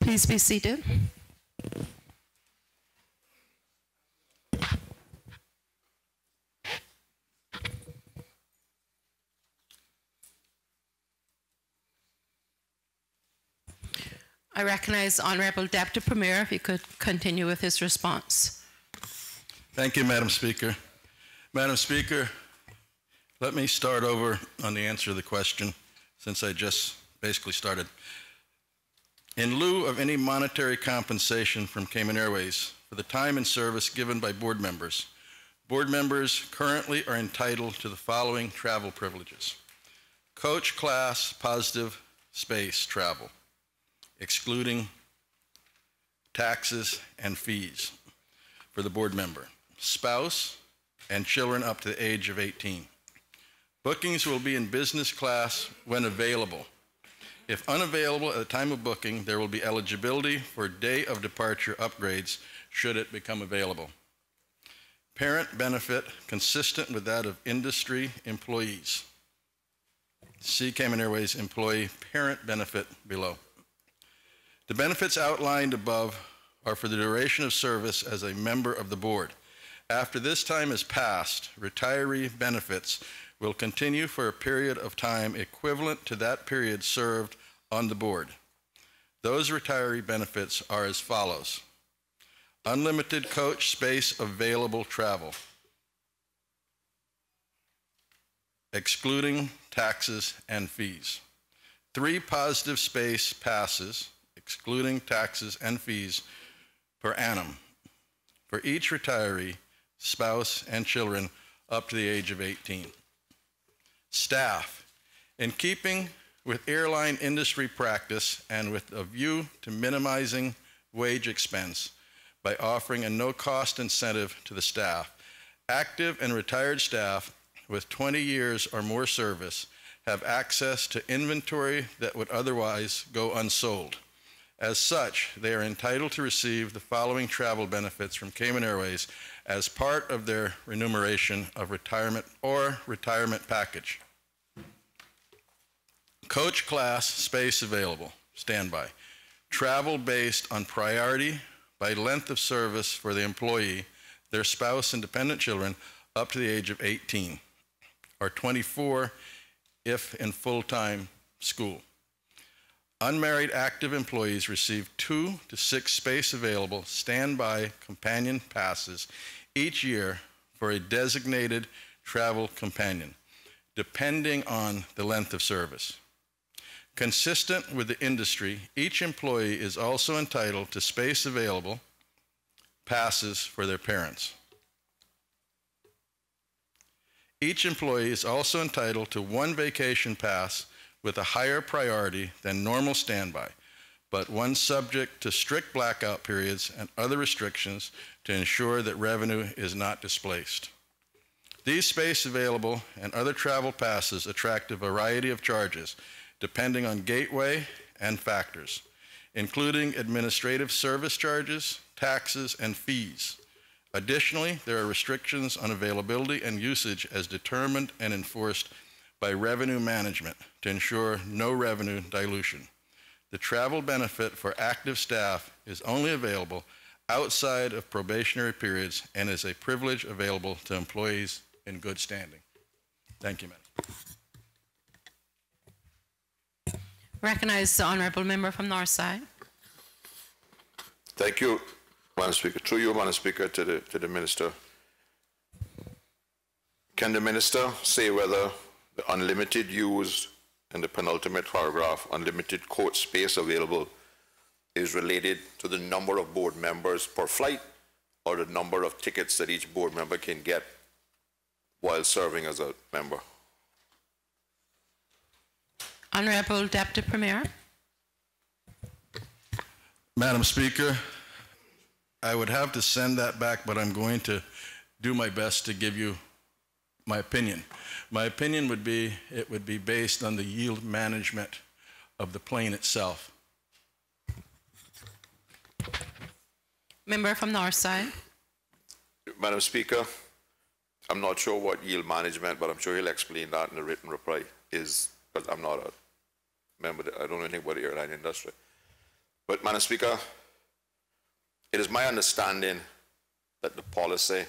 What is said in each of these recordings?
Please be seated. I recognize Honorable Deputy Premier, if he could continue with his response. Thank you, Madam Speaker. Madam Speaker, let me start over on the answer to the question, since I just basically started. In lieu of any monetary compensation from Cayman Airways for the time and service given by board members currently are entitled to the following travel privileges: coach class positive space travel, excluding taxes and fees for the board member, spouse, and children up to the age of 18. Bookings will be in business class when available. If unavailable at the time of booking, there will be eligibility for day of departure upgrades should it become available. Parent benefit consistent with that of industry employees. See Cayman Airways employee parent benefit below. The benefits outlined above are for the duration of service as a member of the board. After this time is passed, retiree benefits will continue for a period of time equivalent to that period served on the board. Those retiree benefits are as follows: unlimited coach space available travel, excluding taxes and fees. 3 positive space passes, excluding taxes and fees, per annum for each retiree, spouse, and children up to the age of 18. Staff, in keeping with airline industry practice and with a view to minimizing wage expense by offering a no-cost incentive to the staff, active and retired staff with 20 years or more service have access to inventory that would otherwise go unsold. As such, they are entitled to receive the following travel benefits from Cayman Airways as part of their remuneration of retirement or retirement package. Coach class space available, standby. Travel based on priority by length of service for the employee, their spouse, and dependent children up to the age of 18, or 24 if in full-time school. Unmarried active employees receive 2 to 6 space available standby companion passes each year for a designated travel companion, depending on the length of service. Consistent with the industry, each employee is also entitled to space available passes for their parents. Each employee is also entitled to 1 vacation pass with a higher priority than normal standby, but one subject to strict blackout periods and other restrictions to ensure that revenue is not displaced. These space available and other travel passes attract a variety of charges depending on gateway and factors, including administrative service charges, taxes, and fees. Additionally, there are restrictions on availability and usage as determined and enforced by revenue management to ensure no revenue dilution. The travel benefit for active staff is only available outside of probationary periods and is a privilege available to employees in good standing. Thank you, Madam. Recognize the Honourable Member from Northside. Thank you, Madam Speaker. Through you, Madam Speaker, to the Minister. Can the Minister say whether the unlimited use in the penultimate paragraph, unlimited coach space available, is related to the number of board members per flight or the number of tickets that each board member can get while serving as a member? Honourable Deputy Premier. Madam Speaker, I would have to send that back, but I'm going to do my best to give you my opinion. My opinion would be it would be based on the yield management of the plane itself. Member from Northside. Madam Speaker, I'm not sure what yield management, but I'm sure he'll explain that in the written reply, is, because I'm not a member, I don't know anything about the airline industry. But, Madam Speaker, it is my understanding that the policy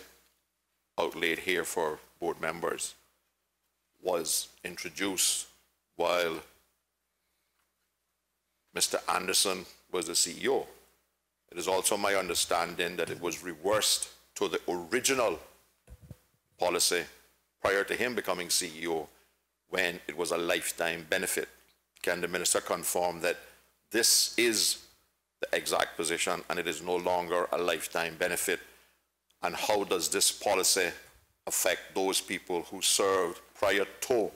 outlaid here for board members was introduced while Mr. Anderson was the CEO. It is also my understanding that it was reversed to the original policy prior to him becoming CEO when it was a lifetime benefit. Can the minister confirm that this is the exact position and it is no longer a lifetime benefit? And how does this policy affect those people who served prior to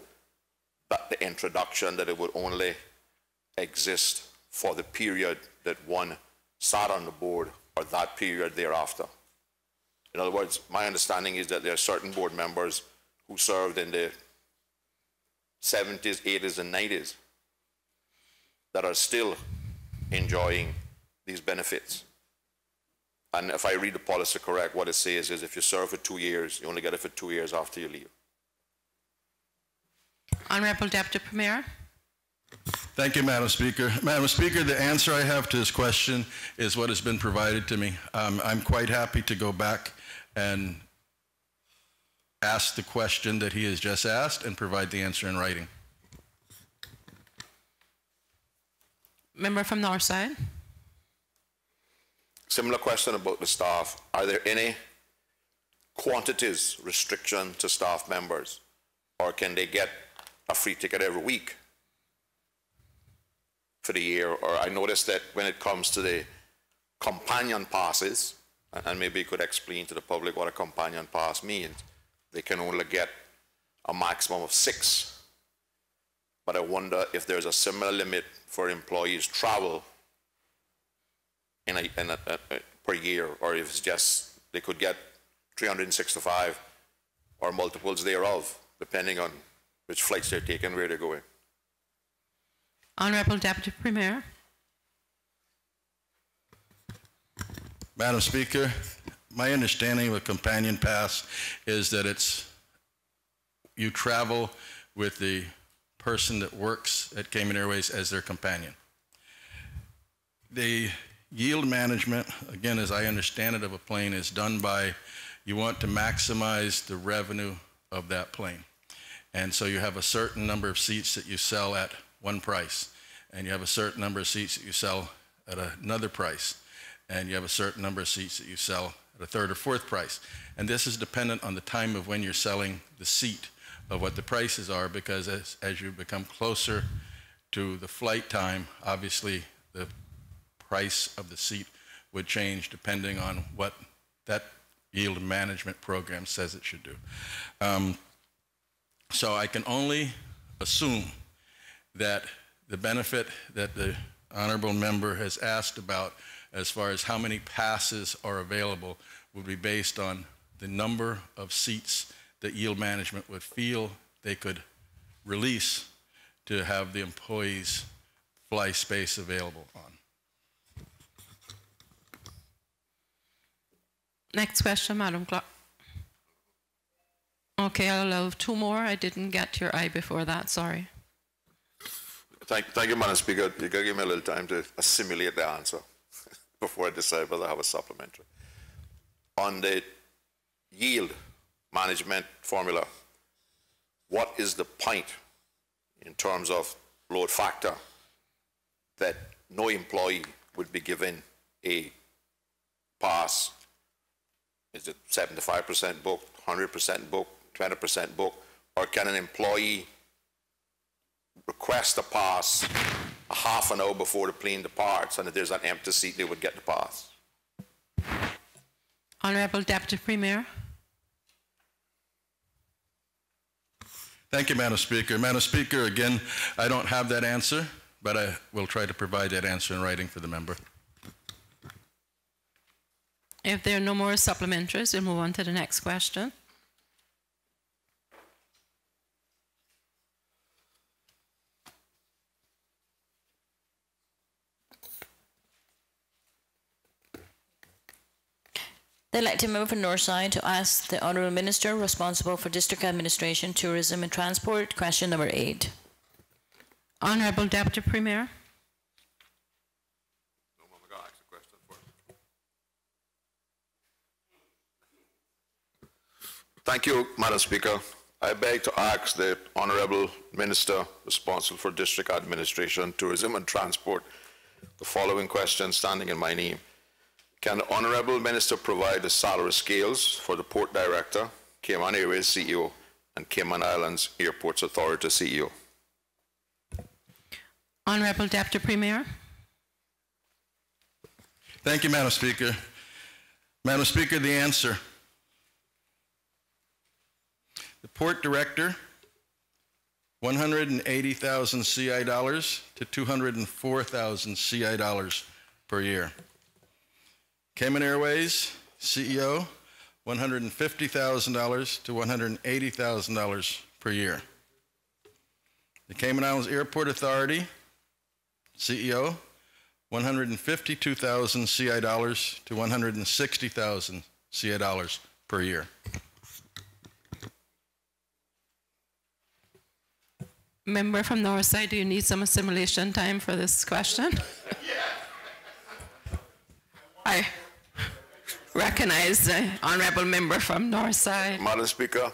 the introduction, that it would only exist for the period that one sat on the board or that period thereafter? In other words, my understanding is that there are certain board members who served in the 70s, 80s, and 90s that are still enjoying these benefits. And if I read the policy correct, what it says is if you serve for 2 years, you only get it for 2 years after you leave. Honourable Deputy Premier. Thank you, Madam Speaker. Madam Speaker, the answer I have to this question is what has been provided to me. I'm quite happy to go back and ask the question that he has just asked and provide the answer in writing. Member from Northside. Similar question about the staff. Are there any quantities restriction to staff members, or can they get a free ticket every week for the year? Or I noticed that when it comes to the companion passes, and maybe you could explain to the public what a companion pass means, they can only get a maximum of 6. But I wonder if there's a similar limit for employees' travel per year, or if it's just they could get 365 or multiples thereof, depending on which flights they're taking, where they're going. Honourable Deputy Premier. Madam Speaker, my understanding of a companion pass is that you travel with the person that works at Cayman Airways as their companion. The yield management, again, as I understand it, of a plane is done by, you want to maximize the revenue of that plane. And so you have a certain number of seats that you sell at one price, and you have a certain number of seats that you sell at another price, and you have a certain number of seats that you sell at a third or fourth price. And this is dependent on the time of when you're selling the seat of what the prices are, because as you become closer to the flight time, obviously the price of the seat would change depending on what that yield management program says it should do. So I can only assume that the benefit that the honorable member has asked about as far as how many passes are available would be based on the number of seats that yield management would feel they could release to have the employees fly space available on. Next question, Madam Clerk. Okay, I'll allow 2 more. I didn't get your eye before that, sorry. Thank you, Madam Speaker. You gotta give me a little time to assimilate the answer before I decide whether I have a supplementary. On the yield management formula, what is the point in terms of load factor that no employee would be given a pass? Is it 75% booked, 100% booked, 20% booked, or can an employee request a pass a half an hour before the plane departs, and if there's an empty seat, they would get the pass? Honourable Deputy Premier. Thank you, Madam Speaker. Madam Speaker, again, I don't have that answer, but I will try to provide that answer in writing for the member. If there are no more supplementaries, we'll move on to the next question. They'd like to move from Northside to ask the Honourable Minister responsible for District Administration, Tourism and Transport, question number 8. Honourable Deputy Premier. Thank you, Madam Speaker. I beg to ask the Honourable Minister responsible for District Administration, Tourism and Transport the following question standing in my name. Can the Honourable Minister provide the salary scales for the Port Director, Cayman Airways CEO, and Cayman Islands Airports Authority CEO? Honourable Deputy Premier. Thank you, Madam Speaker. Madam Speaker, the answer. The Port Director, 180,000 CI dollars to 204,000 CI dollars per year. Cayman Airways CEO, $150,000 to $180,000 per year. The Cayman Islands Airport Authority CEO, 152,000 CI dollars to 160,000 CI dollars per year. Member from Northside, do you need some assimilation time for this question? I recognize the honourable member from Northside. Madam Speaker,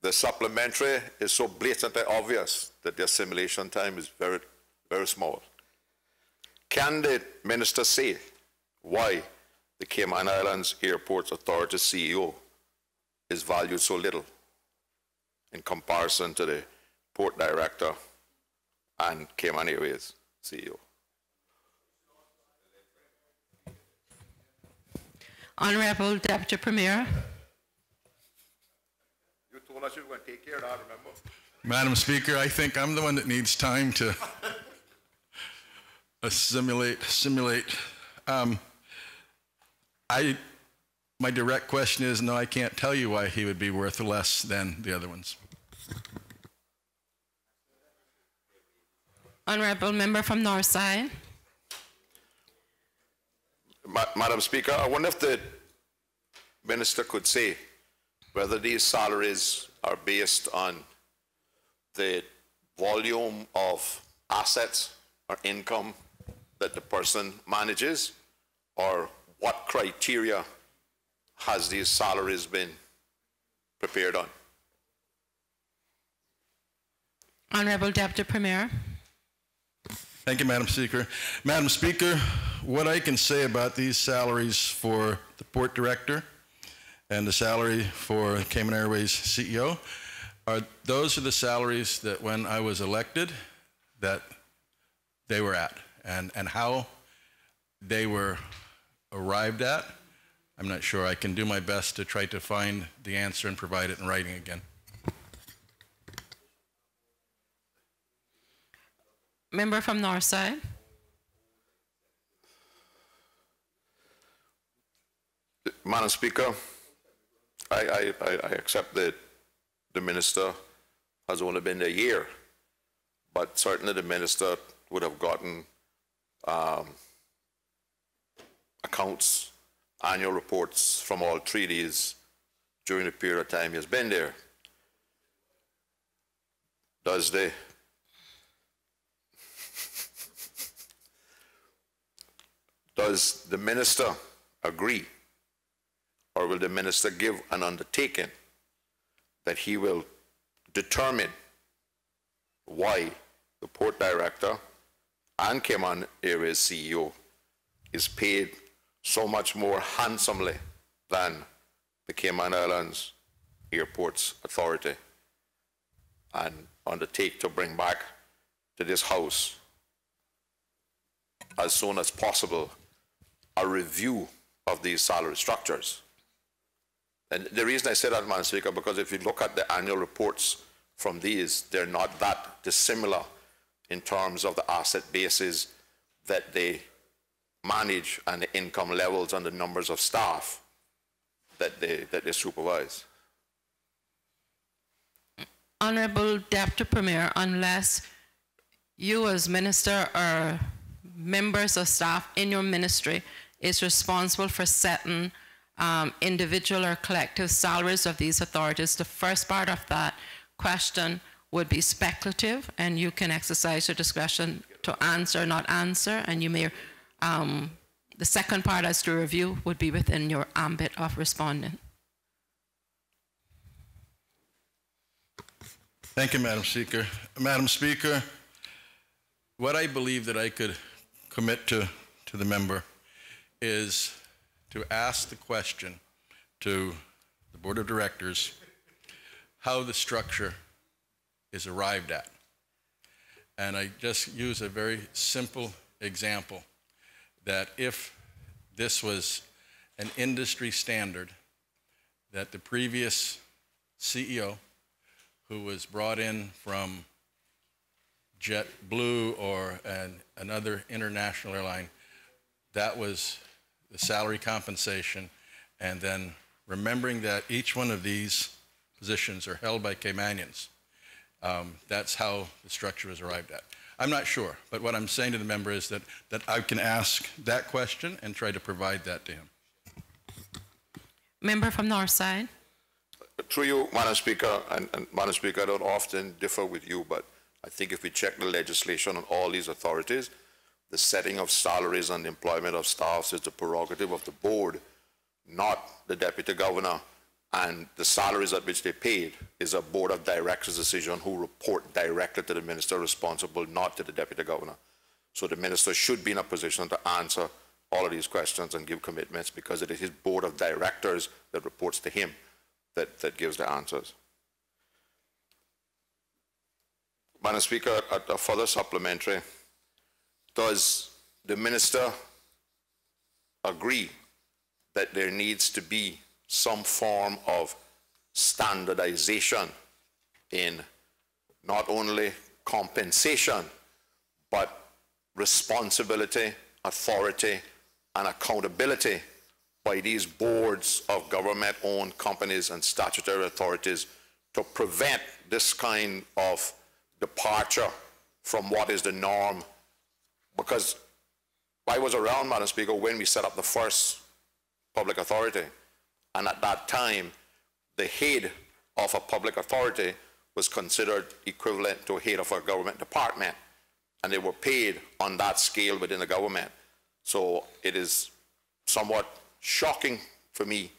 the supplementary is so blatantly obvious that the assimilation time is very, very small. Can the minister say why the Cayman Islands Airports Authority CEO is valued so little in comparison to the Port Director and Cayman Airways CEO? Honourable Deputy Premier. You told us you were going to take care of that, remember? Madam Speaker, I think I'm the one that needs time to simulate. My direct question is, no, I can't tell you why he would be worth less than the other ones. Honourable member from Northside. Madam Speaker, I wonder if the minister could say whether these salaries are based on the volume of assets or income that the person manages, or what criteria has these salaries been prepared on? Honourable Deputy Premier. Thank you, Madam Speaker. Madam Speaker, what I can say about these salaries for the Port Director and the salary for Cayman Airways CEO are those are the salaries that when I was elected that they were at, and how they were arrived at, I'm not sure. I can do my best to try to find the answer and provide it in writing again. Member from Northside. Madam Speaker, I accept that the minister has only been a year, but certainly the minister would have gotten accounts, annual reports from all treaties during the period of time he has been there. Does the minister agree, or will the minister give an undertaking that he will determine why the Port Director and Cayman Airways CEO is paid so much more handsomely than the Cayman Islands Airports Authority, and undertake to bring back to this House as soon as possible a review of these salary structures? And the reason I say that, Madam Speaker, because if you look at the annual reports from these, they're not that dissimilar in terms of the asset bases that they manage and the income levels and the numbers of staff that they supervise. Honourable Deputy Premier, unless you as minister or members of staff in your ministry is responsible for setting individual or collective salaries of these authorities, the first part of that question would be speculative, and you can exercise your discretion to answer or not answer, and you may, the second part as to review would be within your ambit of responding. Thank you, Madam Speaker. Madam Speaker, what I believe that I could commit to the member is to ask the question to the Board of Directors how the structure is arrived at. And I just use a very simple example that if this was an industry standard, that the previous CEO, who was brought in from JetBlue or another international airline, that was the salary compensation, and then remembering that each one of these positions are held by Caymanians, that's how the structure was arrived at. I'm not sure, but what I'm saying to the member is that I can ask that question and try to provide that to him. Member from Northside. Through you, Madam Speaker, and Madam Speaker, I don't often differ with you, but I think if we check the legislation on all these authorities, the setting of salaries and the employment of staffs is the prerogative of the board, not the deputy governor, and the salaries at which they paid is a board of directors decision who report directly to the minister responsible, not to the deputy governor. So the minister should be in a position to answer all of these questions and give commitments, because it is his board of directors that reports to him that gives the answers. Madam Speaker, a further supplementary, does the minister agree that there needs to be some form of standardization in not only compensation, but responsibility, authority, and accountability by these boards of government-owned companies and statutory authorities to prevent this kind of departure from what is the norm? Because I was around, Madam Speaker, when we set up the first public authority, and at that time, the head of a public authority was considered equivalent to a head of a government department, and they were paid on that scale within the government. So it is somewhat shocking for me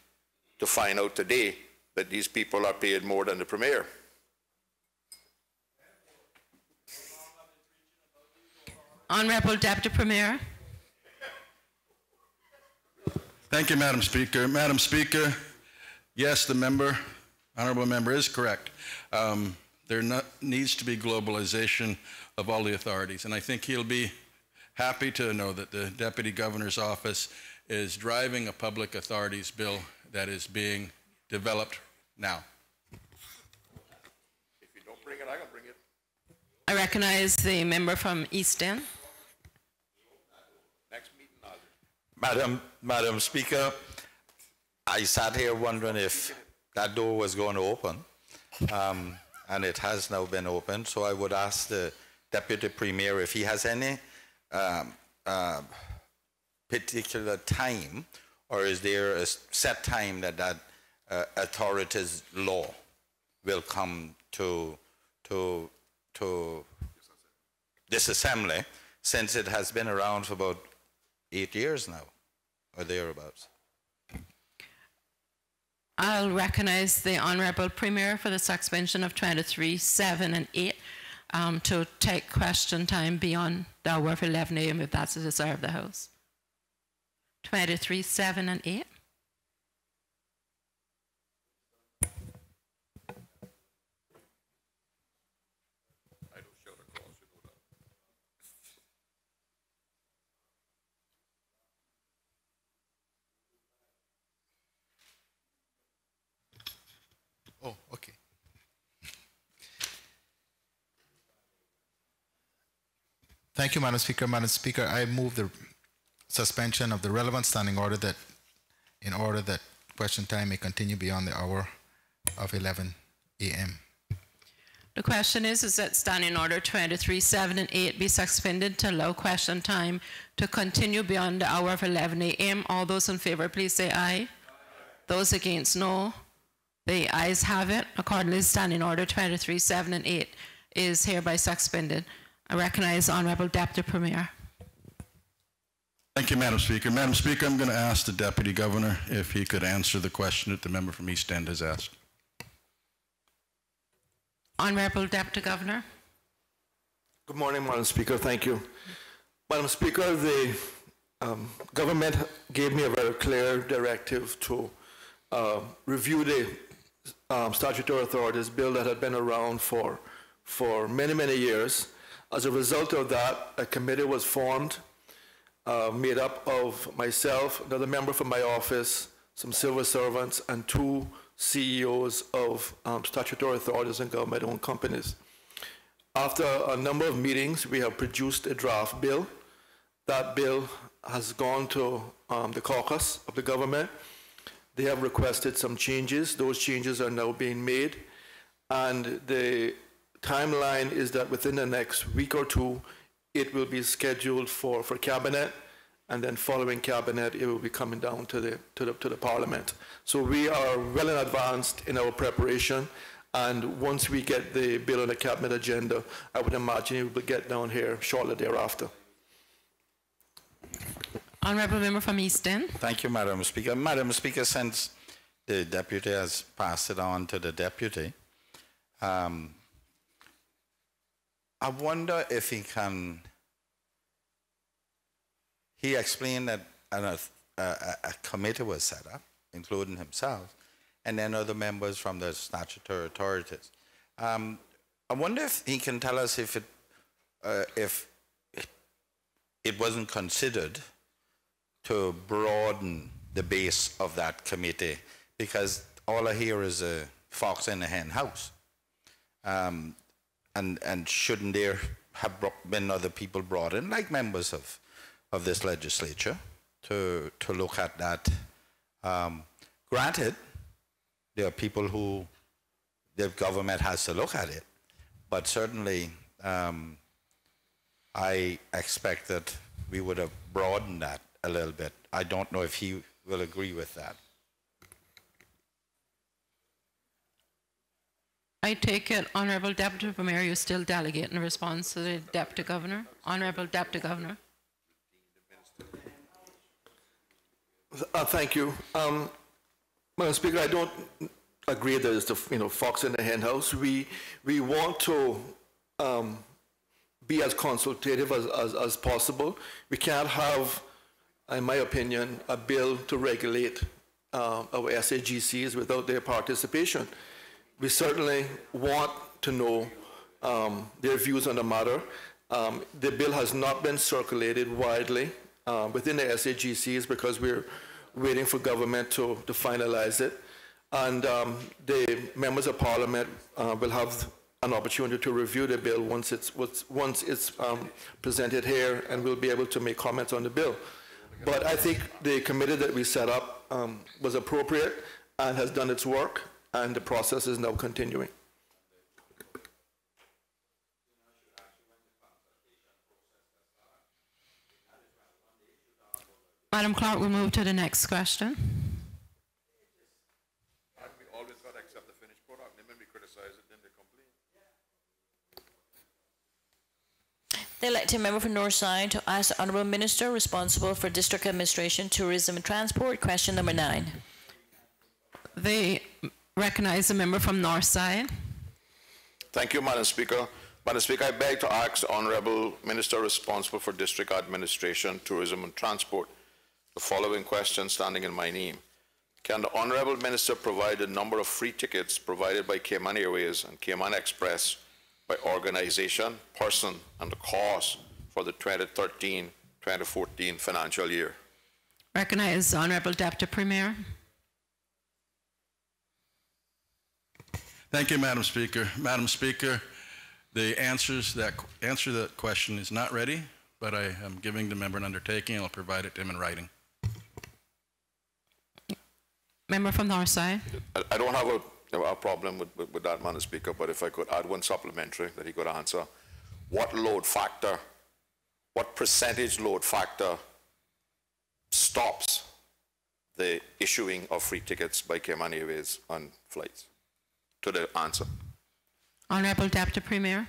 to find out today that these people are paid more than the Premier. Honorable Deputy Premier. Thank you, Madam Speaker. Madam Speaker, yes, the member, honorable member, is correct. There needs to be globalization of all the authorities, and I think he'll be happy to know that the Deputy Governor's Office is driving a public authorities bill that is being developed now. If you don't bring it, I can bring it. I recognize the member from East End. Next meeting, Madam Speaker, I sat here wondering if that door was going to open, and it has now been opened. So I would ask the Deputy Premier if he has any particular time, or is there a set time that authorities law will come to this assembly, since it has been around for about 8 years now, or thereabouts? I'll recognize the Honourable Premier for the suspension of 23, 7 and 8 to take question time beyond the hour of 11 a.m. if that's the desire of the House. 23, 7 and 8. Oh, okay. Thank you, Madam Speaker. Madam Speaker, I move the suspension of the relevant standing order that, in order that question time may continue beyond the hour of 11 a.m. The question is that standing order 23, 7 and 8 be suspended to allow question time to continue beyond the hour of 11 a.m. All those in favor, please say aye. Those against, no. The ayes have it. Accordingly, standing order 23, 7 and 8 is hereby suspended. I recognize the Honourable Deputy Premier. Thank you, Madam Speaker. Madam Speaker, I'm going to ask the Deputy Governor if he could answer the question that the member from East End has asked. Honorable Deputy Governor. Good morning, Madam Speaker. Thank you. Madam Speaker, the government gave me a very clear directive to review the statutory authorities bill that had been around for many, many years. As a result of that, a committee was formed, made up of myself, another member from my office, some civil servants, and 2 CEOs of statutory authorities and government-owned companies. After a number of meetings, we have produced a draft bill. That bill has gone to the caucus of the government. They have requested some changes. Those changes are now being made. And the timeline is that within the next week or 2, it will be scheduled for cabinet, and then following cabinet, it will be coming down to the parliament. So we are well in advanced in our preparation, and once we get the bill on the cabinet agenda, I would imagine it will get down here shortly thereafter. Honourable Member from Easton. Thank you, Madam Speaker. Madam Speaker, since the deputy has passed it on to the deputy, I wonder if he can. He explained that a committee was set up, including himself, and then other members from the statutory authorities. I wonder if he can tell us if it wasn't considered to broaden the base of that committee, because all I hear is a fox in a hen house. And shouldn't there have been other people brought in, like members of this legislature, to look at that? Granted, there are people who the government has to look at it, but certainly I expect that we would have broadened that a little bit. I don't know if he will agree with that. I take it, Honourable Deputy Premier, you're still delegating a response to the Deputy Governor. Honourable Deputy Governor. Thank you. Madam Speaker, I don't agree that it's the fox in the hen house. We want to be as consultative as possible. We can't have, in my opinion, a bill to regulate our SAGCs without their participation. We certainly want to know their views on the matter. The bill has not been circulated widely within the SAGCs because we're waiting for government to finalize it. And the members of parliament will have an opportunity to review the bill once it's presented here, and we'll be able to make comments on the bill. But I think the committee that we set up was appropriate and has done its work, and the process is now continuing. Madam Clerk, we'll move to the next question. We always got to accept the finished product. Then when we criticize it, then they complain. The elected member for Northside to ask the Honourable Minister responsible for District Administration, Tourism and Transport, question number 9. They recognize the member from Northside. Thank you, Madam Speaker. Madam Speaker, I beg to ask the Honourable Minister responsible for District Administration, Tourism and Transport the following question standing in my name. Can the Honourable Minister provide the number of free tickets provided by Cayman Airways and Cayman Express by organization, person, and the cost for the 2013-2014 financial year? Recognize the Honourable Deputy Premier. Thank you, Madam Speaker. Madam Speaker, the answer to that question is not ready, but I am giving the member an undertaking. I'll provide it to him in writing. Member from Northside. I don't have a problem with that, Madam Speaker, but if I could add one supplementary that he could answer. What percentage load factor stops the issuing of free tickets by Cayman Airways on flights? To the answer. Honourable Deputy Premier.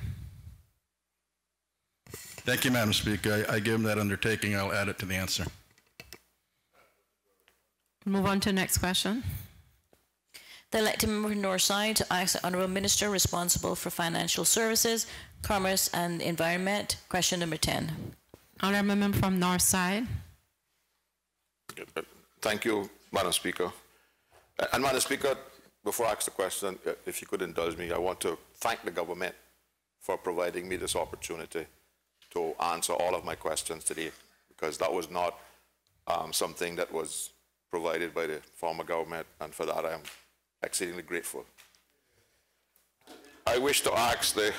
Thank you, Madam Speaker. I give him that undertaking. I'll add it to the answer. Move on to the next question. The elected member from Northside to ask the Honourable Minister responsible for financial services, commerce and environment. Question number 10. Honourable member from Northside. Thank you, Madam Speaker. And Madam Speaker, before I ask the question, if you could indulge me, I want to thank the government for providing me this opportunity to answer all of my questions today, because that was not something that was provided by the former government, and for that I am exceedingly grateful. I wish to ask the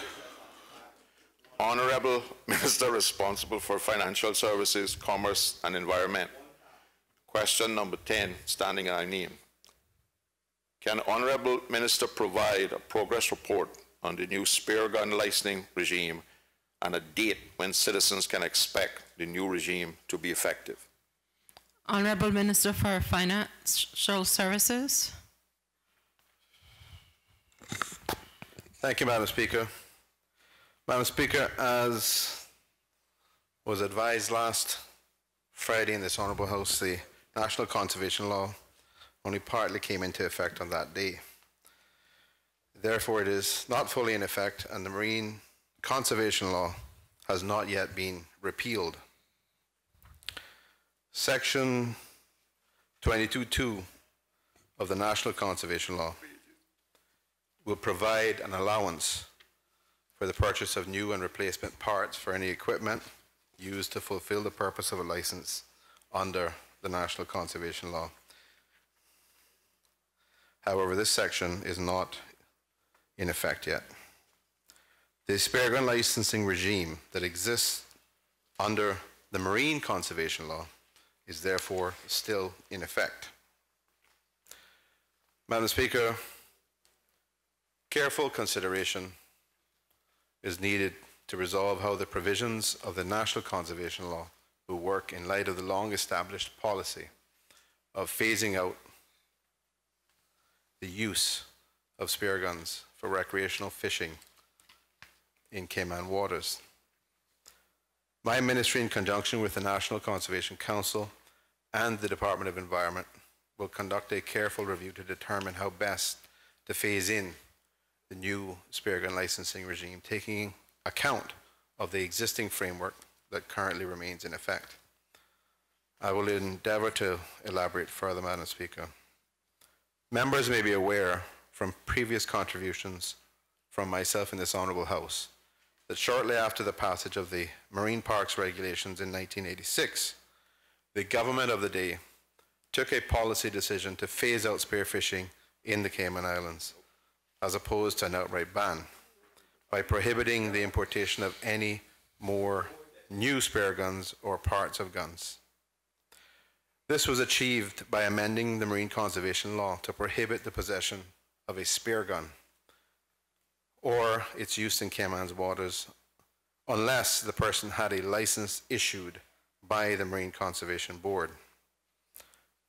Honourable Minister responsible for Financial Services, Commerce and Environment. Question number 10, standing in our name. Can Honourable Minister provide a progress report on the new spear gun licensing regime and a date when citizens can expect the new regime to be effective? Honourable Minister for Financial Services. Thank you, Madam Speaker. Madam Speaker, as was advised last Friday in this Honourable House, the National Conservation Law only partly came into effect on that day. Therefore, it is not fully in effect, and the Marine Conservation Law has not yet been repealed. Section 22(2) of the National Conservation Law will provide an allowance for the purchase of new and replacement parts for any equipment used to fulfill the purpose of a license under the National Conservation Law. However, this section is not in effect yet. The spear gun licensing regime that exists under the Marine Conservation Law is therefore still in effect. Madam Speaker, careful consideration is needed to resolve how the provisions of the National Conservation Law will work in light of the long-established policy of phasing out the use of spear guns for recreational fishing in Cayman waters. My ministry, in conjunction with the National Conservation Council and the Department of Environment, will conduct a careful review to determine how best to phase in the new spear gun licensing regime, taking account of the existing framework that currently remains in effect. I will endeavour to elaborate further, Madam Speaker. Members may be aware from previous contributions from myself in this Honourable House that shortly after the passage of the Marine Parks Regulations in 1986, the government of the day took a policy decision to phase out spearfishing in the Cayman Islands, as opposed to an outright ban, by prohibiting the importation of any more new spear guns or parts of guns. This was achieved by amending the Marine Conservation Law to prohibit the possession of a spear gun or its use in Cayman's waters unless the person had a license issued by the Marine Conservation Board.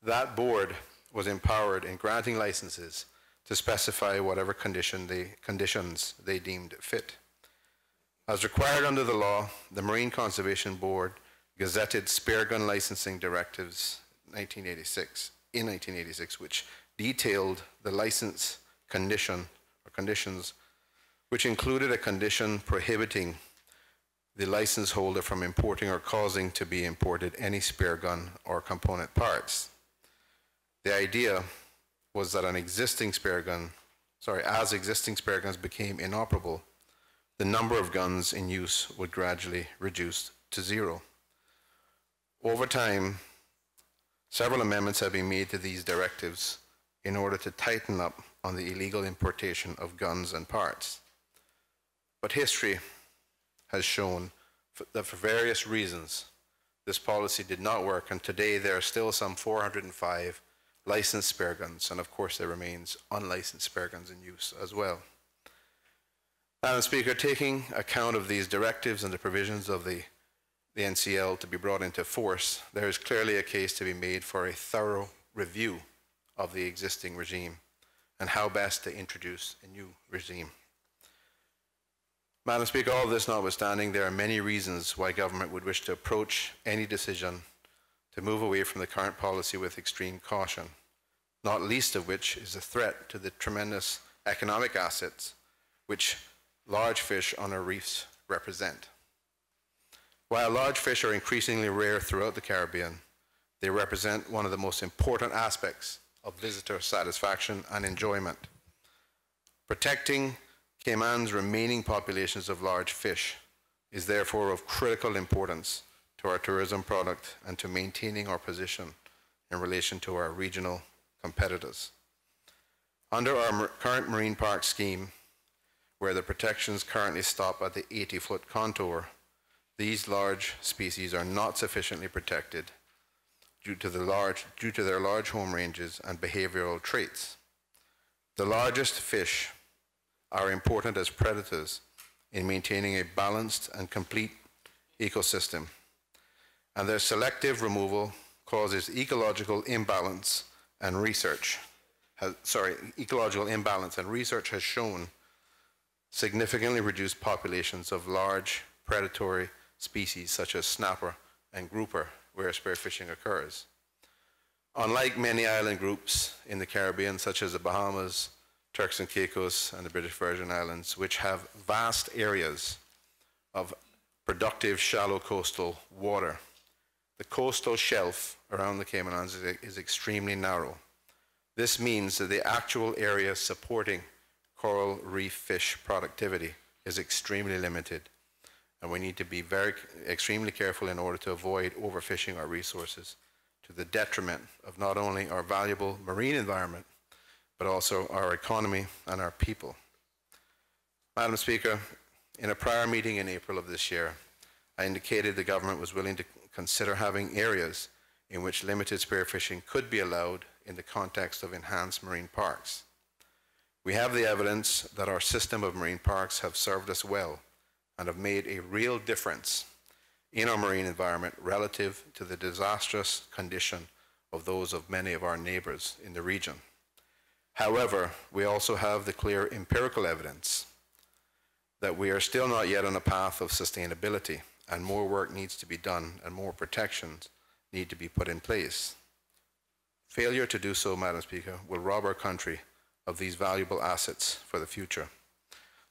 That board was empowered in granting licenses to specify whatever conditions they deemed fit. As required under the law, the Marine Conservation Board gazetted spear gun licensing directives in 1986, which detailed the license conditions, which included a condition prohibiting the license holder from importing or causing to be imported any spear gun or component parts. The idea was that as existing spear guns became inoperable, the number of guns in use would gradually reduce to zero. Over time, several amendments have been made to these directives in order to tighten up on the illegal importation of guns and parts. But history has shown that for various reasons, this policy did not work, and today there are still some 405 licensed spear guns, and of course there remains unlicensed spear guns in use as well. Madam Speaker, taking account of these directives and the provisions of the NCL to be brought into force, there is clearly a case to be made for a thorough review of the existing regime and how best to introduce a new regime. Madam Speaker, all of this notwithstanding, there are many reasons why government would wish to approach any decision to move away from the current policy with extreme caution, not least of which is a threat to the tremendous economic assets which large fish on our reefs represent. While large fish are increasingly rare throughout the Caribbean, they represent one of the most important aspects of visitor satisfaction and enjoyment. Protecting Cayman's remaining populations of large fish is therefore of critical importance to our tourism product and to maintaining our position in relation to our regional competitors. Under our current marine park scheme, where the protections currently stop at the 80-foot contour, these large species are not sufficiently protected due to their large home ranges and behavioral traits. The largest fish are important as predators in maintaining a balanced and complete ecosystem, and their selective removal causes ecological imbalance, and research has shown significantly reduced populations of large predatory species such as snapper and grouper where spearfishing occurs. Unlike many island groups in the Caribbean, such as the Bahamas, Turks and Caicos, and the British Virgin Islands, which have vast areas of productive shallow coastal water, the coastal shelf around the Cayman Islands is extremely narrow. This means that the actual area supporting coral reef fish productivity is extremely limited, and we need to be extremely careful in order to avoid overfishing our resources to the detriment of not only our valuable marine environment, but also our economy and our people. Madam Speaker, in a prior meeting in April of this year, I indicated the government was willing to consider having areas in which limited spearfishing could be allowed in the context of enhanced marine parks. We have the evidence that our system of marine parks have served us well and have made a real difference in our marine environment relative to the disastrous condition of those of many of our neighbors in the region. However, we also have the clear empirical evidence that we are still not yet on a path of sustainability, and more work needs to be done and more protections need to be put in place. Failure to do so, Madam Speaker, will rob our country of these valuable assets for the future.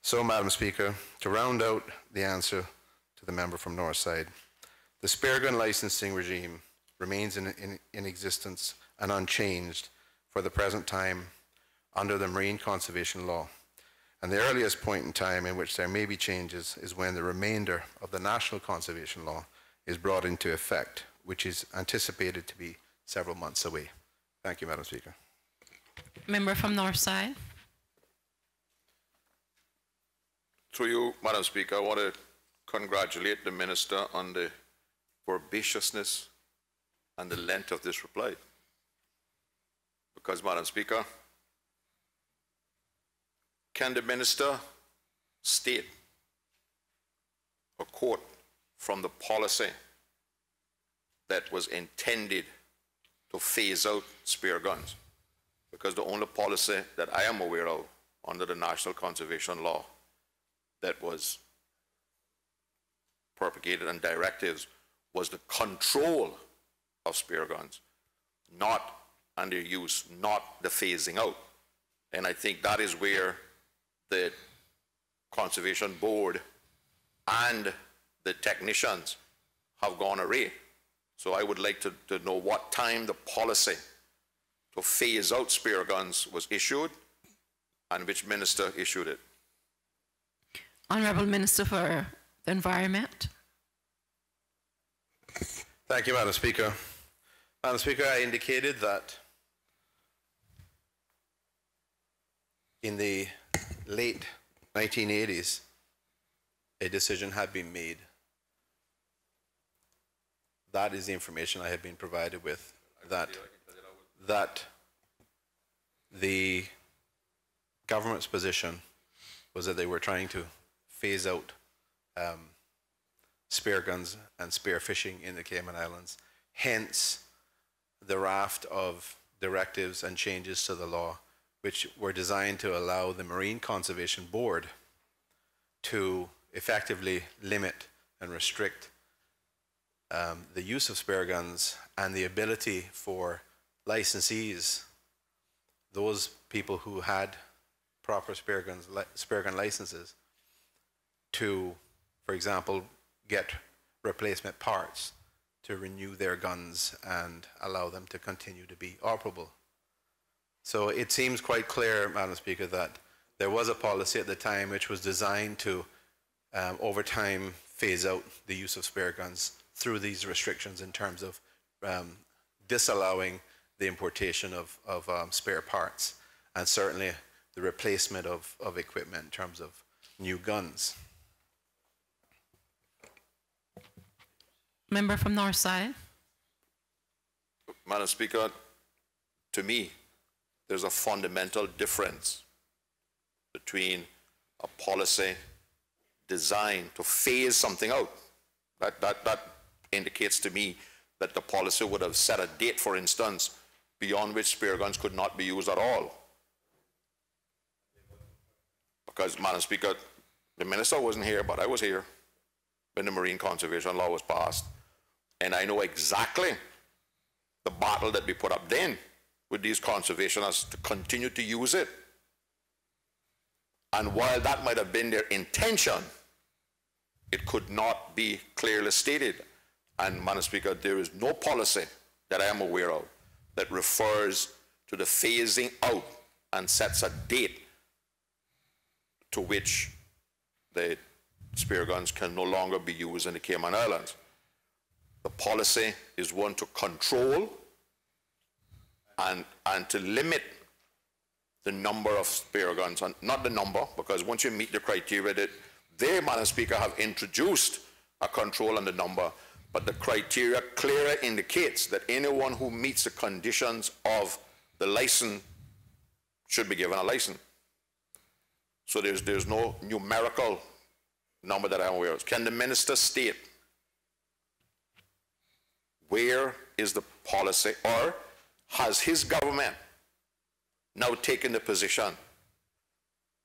So, Madam Speaker, to round out the answer to the member from Northside, the spear gun licensing regime remains in existence and unchanged for the present time under the Marine Conservation Law. And the earliest point in time in which there may be changes is when the remainder of the National Conservation Law is brought into effect, which is anticipated to be several months away. Thank you, Madam Speaker. Member from Northside. Through you, Madam Speaker, I want to congratulate the Minister on the verbaciousness and the length of this reply. Because, Madam Speaker, can the Minister state a quote from the policy that was intended to phase out spear guns? Because the only policy that I am aware of under the National Conservation Law that was propagated and directives was the control of spear guns, not and their use, not the phasing out. And I think that is where the Conservation Board and the technicians have gone array. So I would like to know what time the policy to phase out spear guns was issued and which minister issued it. Honourable Minister for the Environment. Thank you, Madam Speaker. Madam Speaker, I indicated that in the late 1980s, a decision had been made. That is the information I have been provided with, that the government's position was that they were trying to phase out spear guns and spear fishing in the Cayman Islands. Hence, the raft of directives and changes to the law, which were designed to allow the Marine Conservation Board to effectively limit and restrict the use of spear guns and the ability for licensees those people who had proper spear gun licenses to, for example, get replacement parts to renew their guns and allow them to continue to be operable. So it seems quite clear, Madam Speaker, that there was a policy at the time which was designed to, over time, phase out the use of spare guns through these restrictions in terms of disallowing the importation of spare parts, and certainly the replacement of equipment in terms of new guns. Member from Northside. Madam Speaker, to me, there's a fundamental difference between a policy designed to phase something out. That indicates to me that the policy would have set a date, for instance, beyond which spear guns could not be used at all. Because, Madam Speaker, the minister wasn't here, but I was here when the Marine Conservation Law was passed. And I know exactly the battle that we put up then with these conservationists to continue to use it. And while that might have been their intention, it could not be clearly stated. And, Madam Speaker, there is no policy that I am aware of that refers to the phasing out and sets a date to which the spear guns can no longer be used in the Cayman Islands. The policy is one to control and to limit the number of spear guns, and not the number, because once you meet the criteria that they, Madam Speaker, have introduced a control on the number, but the criteria clearly indicates that anyone who meets the conditions of the license should be given a license. So there's no numerical number that I'm aware of. Can the minister state where is the policy, or has his government now taken the position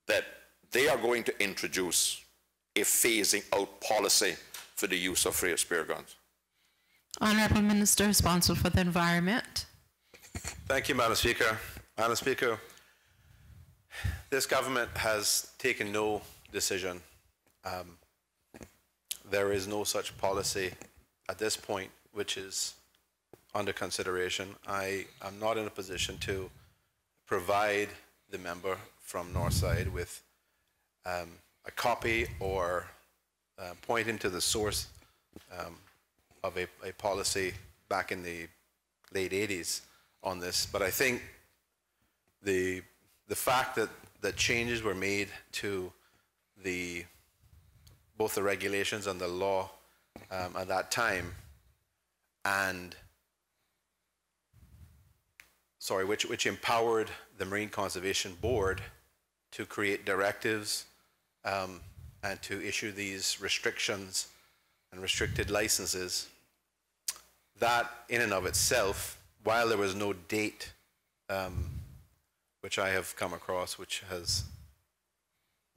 that they are going to introduce a phasing out policy for the use of spear guns? Honorable Minister responsible for the environment. Thank you, Madam Speaker. Madam Speaker, this government has taken no decision. There is no such policy at this point which is under consideration. I am not in a position to provide the member from Northside with a copy or point him to the source of a policy back in the late 80s on this. But I think the fact that changes were made to both the regulations and the law at that time, and which empowered the Marine Conservation Board to create directives and to issue these restrictions and restricted licenses. That in and of itself, while there was no date which I have come across which has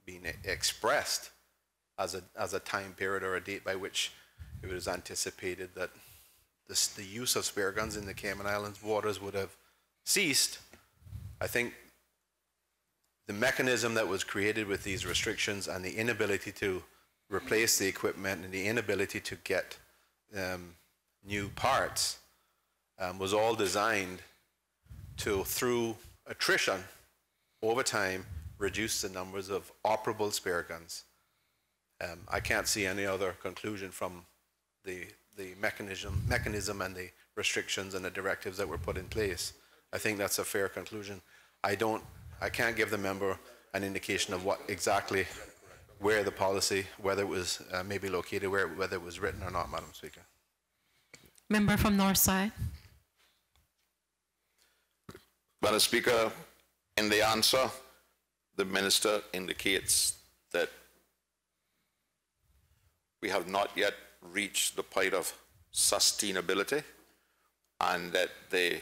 been expressed as a time period or a date by which it was anticipated that the use of spare guns in the Cayman Islands waters would have ceased, I think the mechanism that was created with these restrictions and the inability to replace the equipment and the inability to get new parts was all designed to, through attrition over time, reduce the numbers of operable spare guns. I can't see any other conclusion from the mechanism and the restrictions and the directives that were put in place. I think that's a fair conclusion. I can't give the member an indication of what exactly, where the policy, whether it was maybe located, whether it was written or not, Madam Speaker. Member from Northside. Madam Speaker, in the answer, the minister indicates that we have not yet reached the point of sustainability, and that the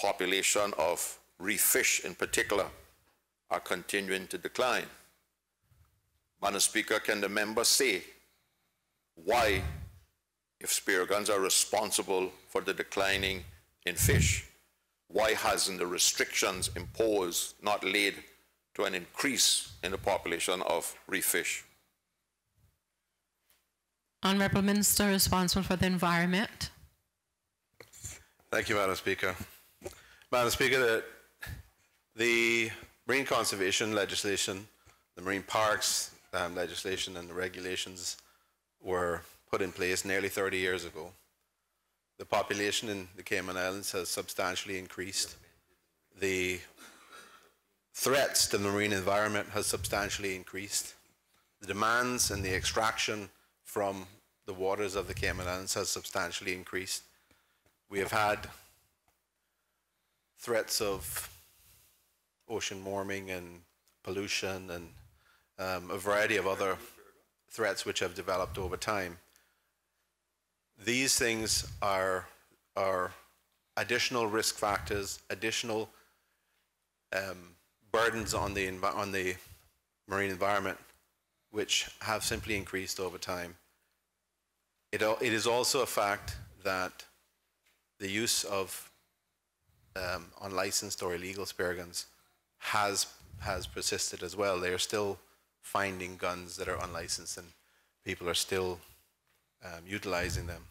population of reef fish in particular are continuing to decline. Madam Speaker, can the member say why, if spear guns are responsible for the declining in fish, why hasn't the restrictions imposed not led to an increase in the population of reef fish? Honourable Minister responsible for the environment. Thank you, Madam Speaker. Madam Speaker, the marine conservation legislation, the marine parks legislation and the regulations were put in place nearly 30 years ago. The population in the Cayman Islands has substantially increased. The threats to the marine environment has substantially increased. The demands and the extraction from the waters of the Cayman Islands has substantially increased. We have had threats of ocean warming and pollution and a variety of other threats which have developed over time. These things are additional risk factors, additional burdens on the marine environment, which have simply increased over time. It is also a fact that the use of unlicensed or illegal spear guns has persisted as well. They are still finding guns that are unlicensed, and people are still utilizing them.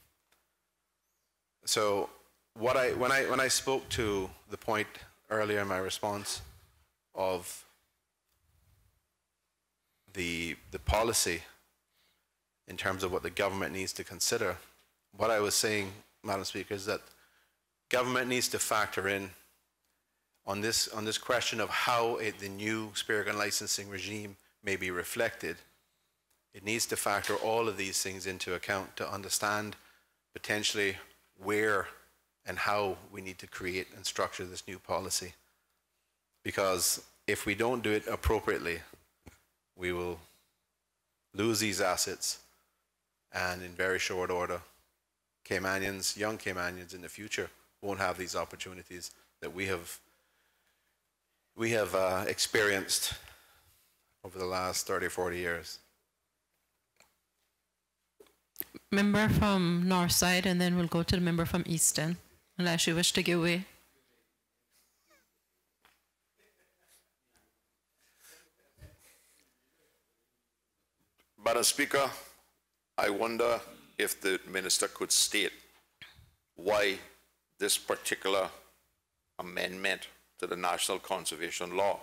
So when I spoke to the point earlier in my response of the policy in terms of what the government needs to consider, what I was saying, Madam Speaker, is that government needs to factor in on this question of how the new spear gun licensing regime may be reflected. It needs to factor all of these things into account to understand potentially where and how we need to create and structure this new policy. Because if we don't do it appropriately, we will lose these assets, and in very short order, Caymanians, young Caymanians in the future won't have these opportunities that we have experienced over the last 30 or 40 years. Member from Northside, and then we'll go to the member from Eastern, unless you wish to give way. Madam Speaker, I wonder if the minister could state why this particular amendment to the National Conservation Law,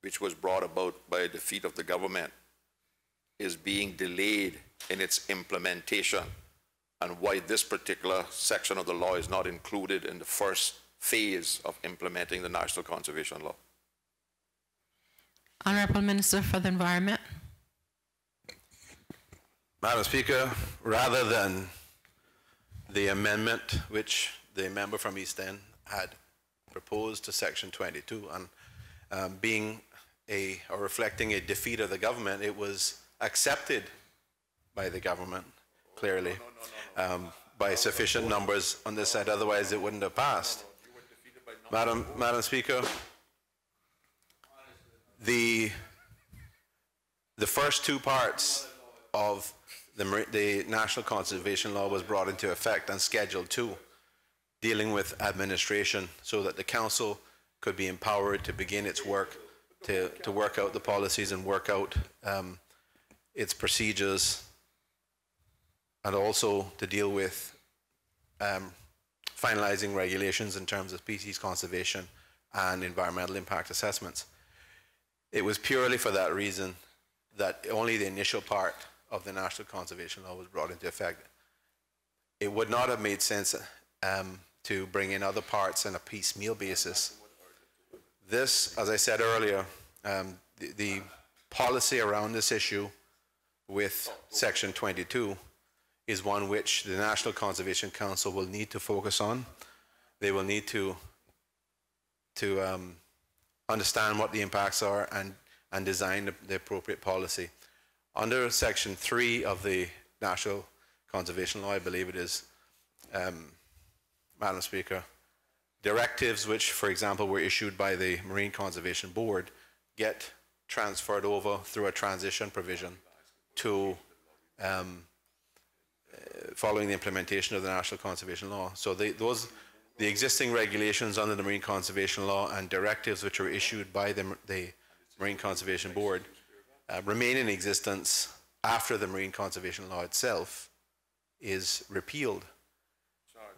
which was brought about by a defeat of the government, is being delayed in its implementation, and why this particular section of the law is not included in the first phase of implementing the National Conservation Law. Honourable Minister for the Environment. Madam Speaker, rather than the amendment which the member from East End had proposed to Section 22, and being or reflecting a defeat of the government, it was accepted by the government, clearly, by sufficient numbers on this side, otherwise it wouldn't have passed. Madam Speaker, the first two parts of the National Conservation Law was brought into effect, and Schedule 2, dealing with administration, so that the council could be empowered to begin its work to work out the policies and work out its procedures, and also to deal with finalizing regulations in terms of species conservation and environmental impact assessments. It was purely for that reason that only the initial part of the National Conservation Law was brought into effect. It would not have made sense to bring in other parts on a piecemeal basis. This, as I said earlier, the policy around this issue with Section 22 is one which the National Conservation Council will need to focus on. They will need to understand what the impacts are and design the appropriate policy. Under Section 3 of the National Conservation Law, I believe it is, Madam Speaker, directives which, for example, were issued by the Marine Conservation Board get transferred over through a transition provision to following the implementation of the National Conservation Law. So those the existing regulations under the Marine Conservation Law and directives which were issued by the Marine Conservation Board remain in existence after the Marine Conservation Law itself is repealed.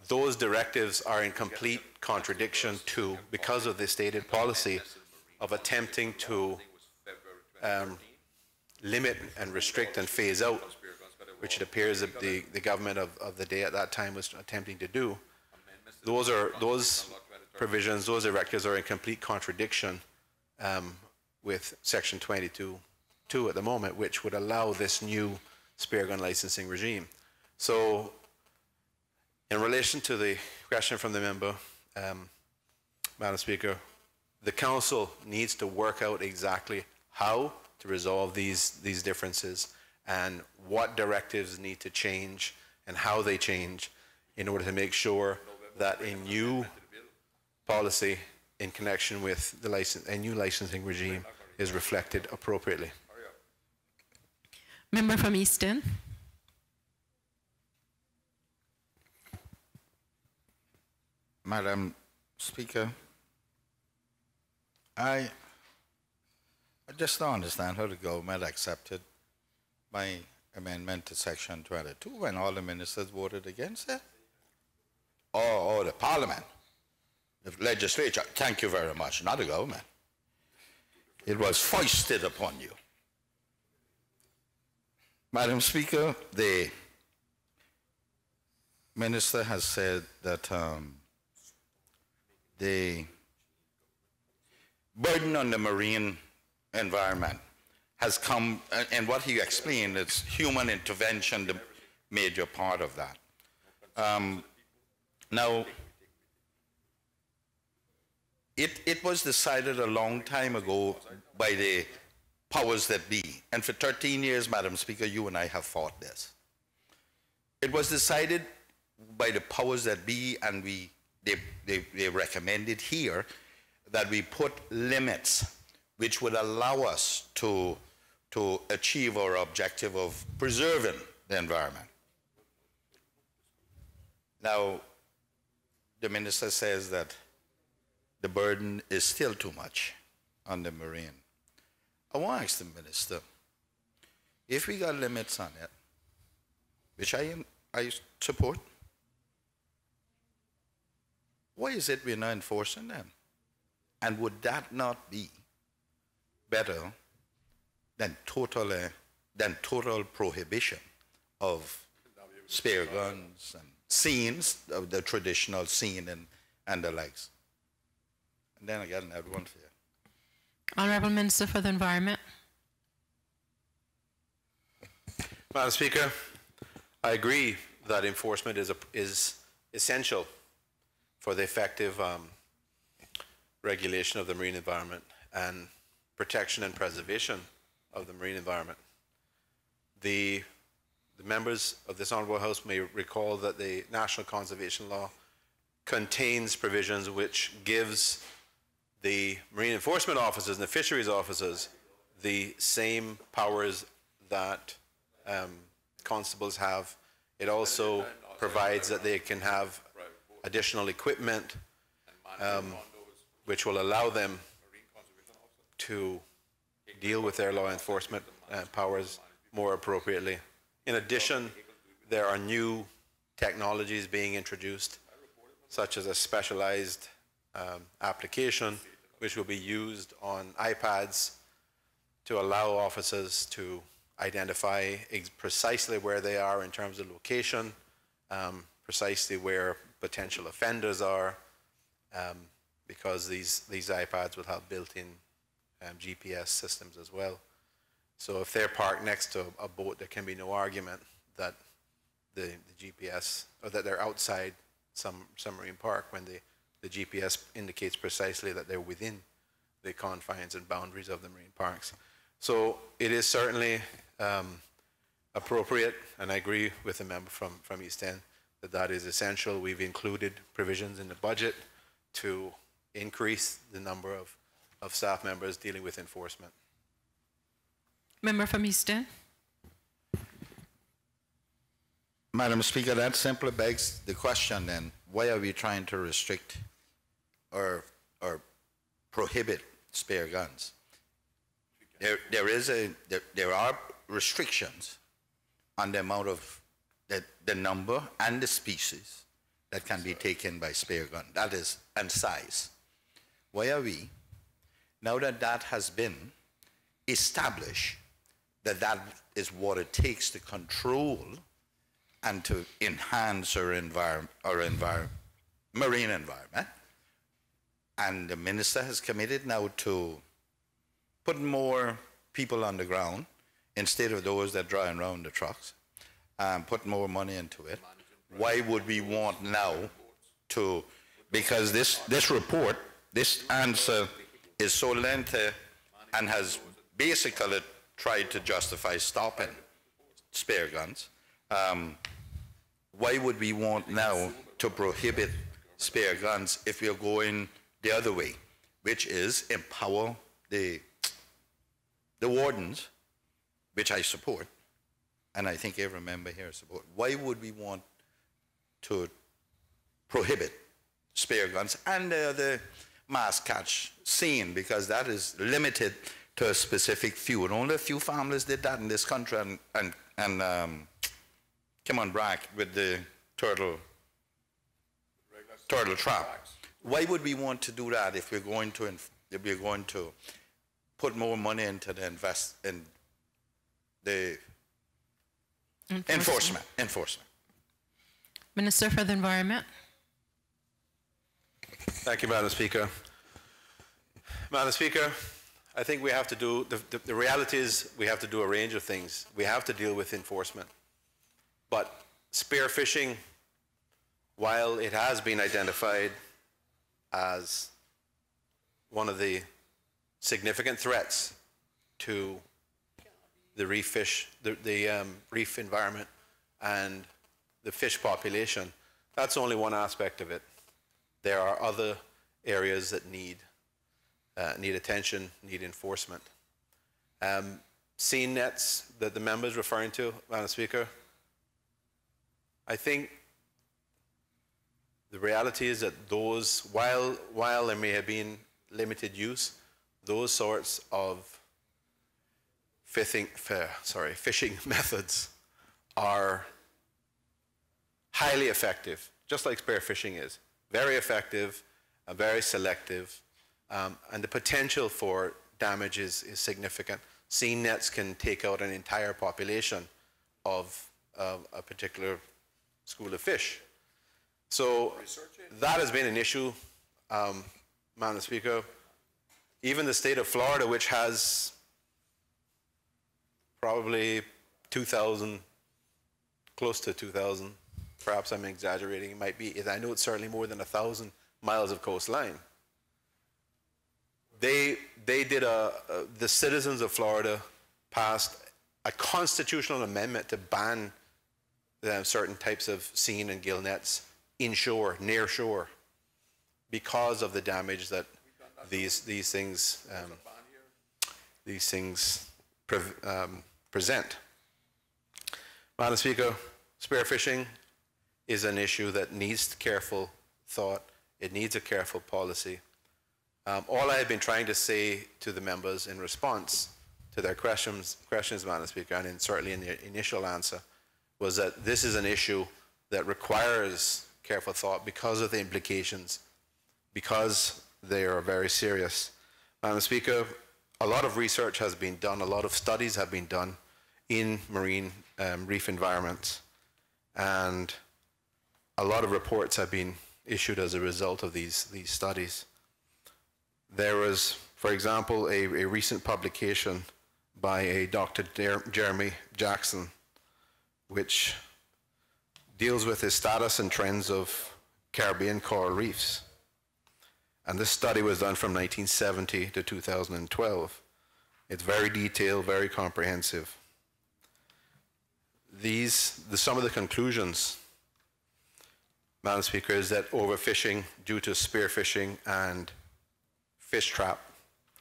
Those directives are in complete contradiction to, because of the stated policy of attempting to limit and restrict and phase out, which it appears that the government of the day at that time was attempting to do. Those provisions, those directives are in complete contradiction with Section 22.2 at the moment, which would allow this new spear gun licensing regime. So, in relation to the question from the member, Madam Speaker, the Council needs to work out exactly how to resolve these differences and what directives need to change and how they change in order to make sure that a new policy in connection with a new licensing regime is reflected appropriately. Member from Easton. Madam Speaker, I just don't understand how the government accepted my amendment to Section 22 when all the ministers voted against it. Or the Parliament, the legislature, thank you very much, not the government. It was foisted upon you. Madam Speaker, the minister has said that the burden on the marine environment has come, and what he explained is human intervention, the major part of that. Now, it was decided a long time ago by the powers that be, and for 13 years, Madam Speaker, you and I have fought this. It was decided by the powers that be, and they recommended here that we put limits which would allow us to achieve our objective of preserving the environment. Now, the minister says that the burden is still too much on the marine. I want to ask the minister, if we got limits on it, which I support, why is it we're not enforcing them? And would that not be better than total prohibition of spear guns and scenes, of the traditional scene and the likes? And then again, another one for you. Honourable Minister for the Environment. Madam Speaker, I agree that enforcement is essential for the effective regulation of the marine environment and protection and preservation of the marine environment. The members of this Honourable House may recall that the National Conservation Law contains provisions which gives the marine enforcement officers and the fisheries officers the same powers that constables have. It also provides that they can have additional equipment which will allow them to deal with their law enforcement powers more appropriately. In addition, there are new technologies being introduced, such as a specialized application which will be used on iPads to allow officers to identify precisely where they are in terms of location, precisely where potential offenders are, because these iPads will have built-in GPS systems as well. So if they're parked next to a boat, there can be no argument that the GPS, or that they're outside some marine park when the GPS indicates precisely that they're within the confines and boundaries of the marine parks. So it is certainly appropriate, and I agree with the member from East End, that is essential. We've included provisions in the budget to increase the number of staff members dealing with enforcement. Member from Easton. Madam Speaker, that simply begs the question then, why are we trying to restrict or prohibit spare guns? There are restrictions on the amount of the number and the species that can be taken by spare gun. That is, and size. Why are we, now that that has been established, that is what it takes to control and to enhance our marine environment, and the minister has committed now to put more people on the ground instead of those that drive around the trucks, put more money into it. Why would we want now to, because this report, this answer is so lengthy and has basically tried to justify stopping spare guns. Why would we want now to prohibit spare guns if we are going the other way, which is empower the wardens, which I support, and I think every member here support. Why would we want to prohibit spare guns and the mass catch scene, because that is limited to a specific few, and only a few families did that in this country, and come on, Brack, with the turtle trap. Why would we want to do that if we're going to put more money into the enforcement? Minister for the Environment. Thank you, Madam Speaker. Madam Speaker, I think we have to do, the reality is we have to do a range of things. We have to deal with enforcement. But spearfishing, while it has been identified as one of the significant threats to the reef reef environment and the fish population, that's only one aspect of it. There are other areas that need attention, need enforcement. Seine nets that the member is referring to, Madam Speaker, I think the reality is that those, while there may have been limited use, those sorts of fishing methods are highly effective, just like spearfishing is. Very effective, very selective, and the potential for damage is significant. Seine nets can take out an entire population of a particular school of fish. So that has been an issue, Madam Speaker. Even the state of Florida, which has probably 2,000, close to 2,000, perhaps I'm exaggerating, it might be, I know it's certainly more than 1,000 miles of coastline. The citizens of Florida passed a constitutional amendment to ban certain types of seine and gill nets inshore, near shore, because of the damage that these things present. Madam Speaker, spearfishing is an issue that needs careful thought. It needs a careful policy. All I have been trying to say to the members in response to their questions, Madam Speaker, and certainly in the initial answer, was that this is an issue that requires careful thought because of the implications, because they are very serious. Madam Speaker, a lot of research has been done, a lot of studies have been done in marine reef environments, and a lot of reports have been issued as a result of these studies. There was, for example, a recent publication by a Dr. Jeremy Jackson, which deals with the status and trends of Caribbean coral reefs. And this study was done from 1970 to 2012. It's very detailed, very comprehensive. Some of the conclusions, Madam Speaker, is that overfishing due to spearfishing and fish trap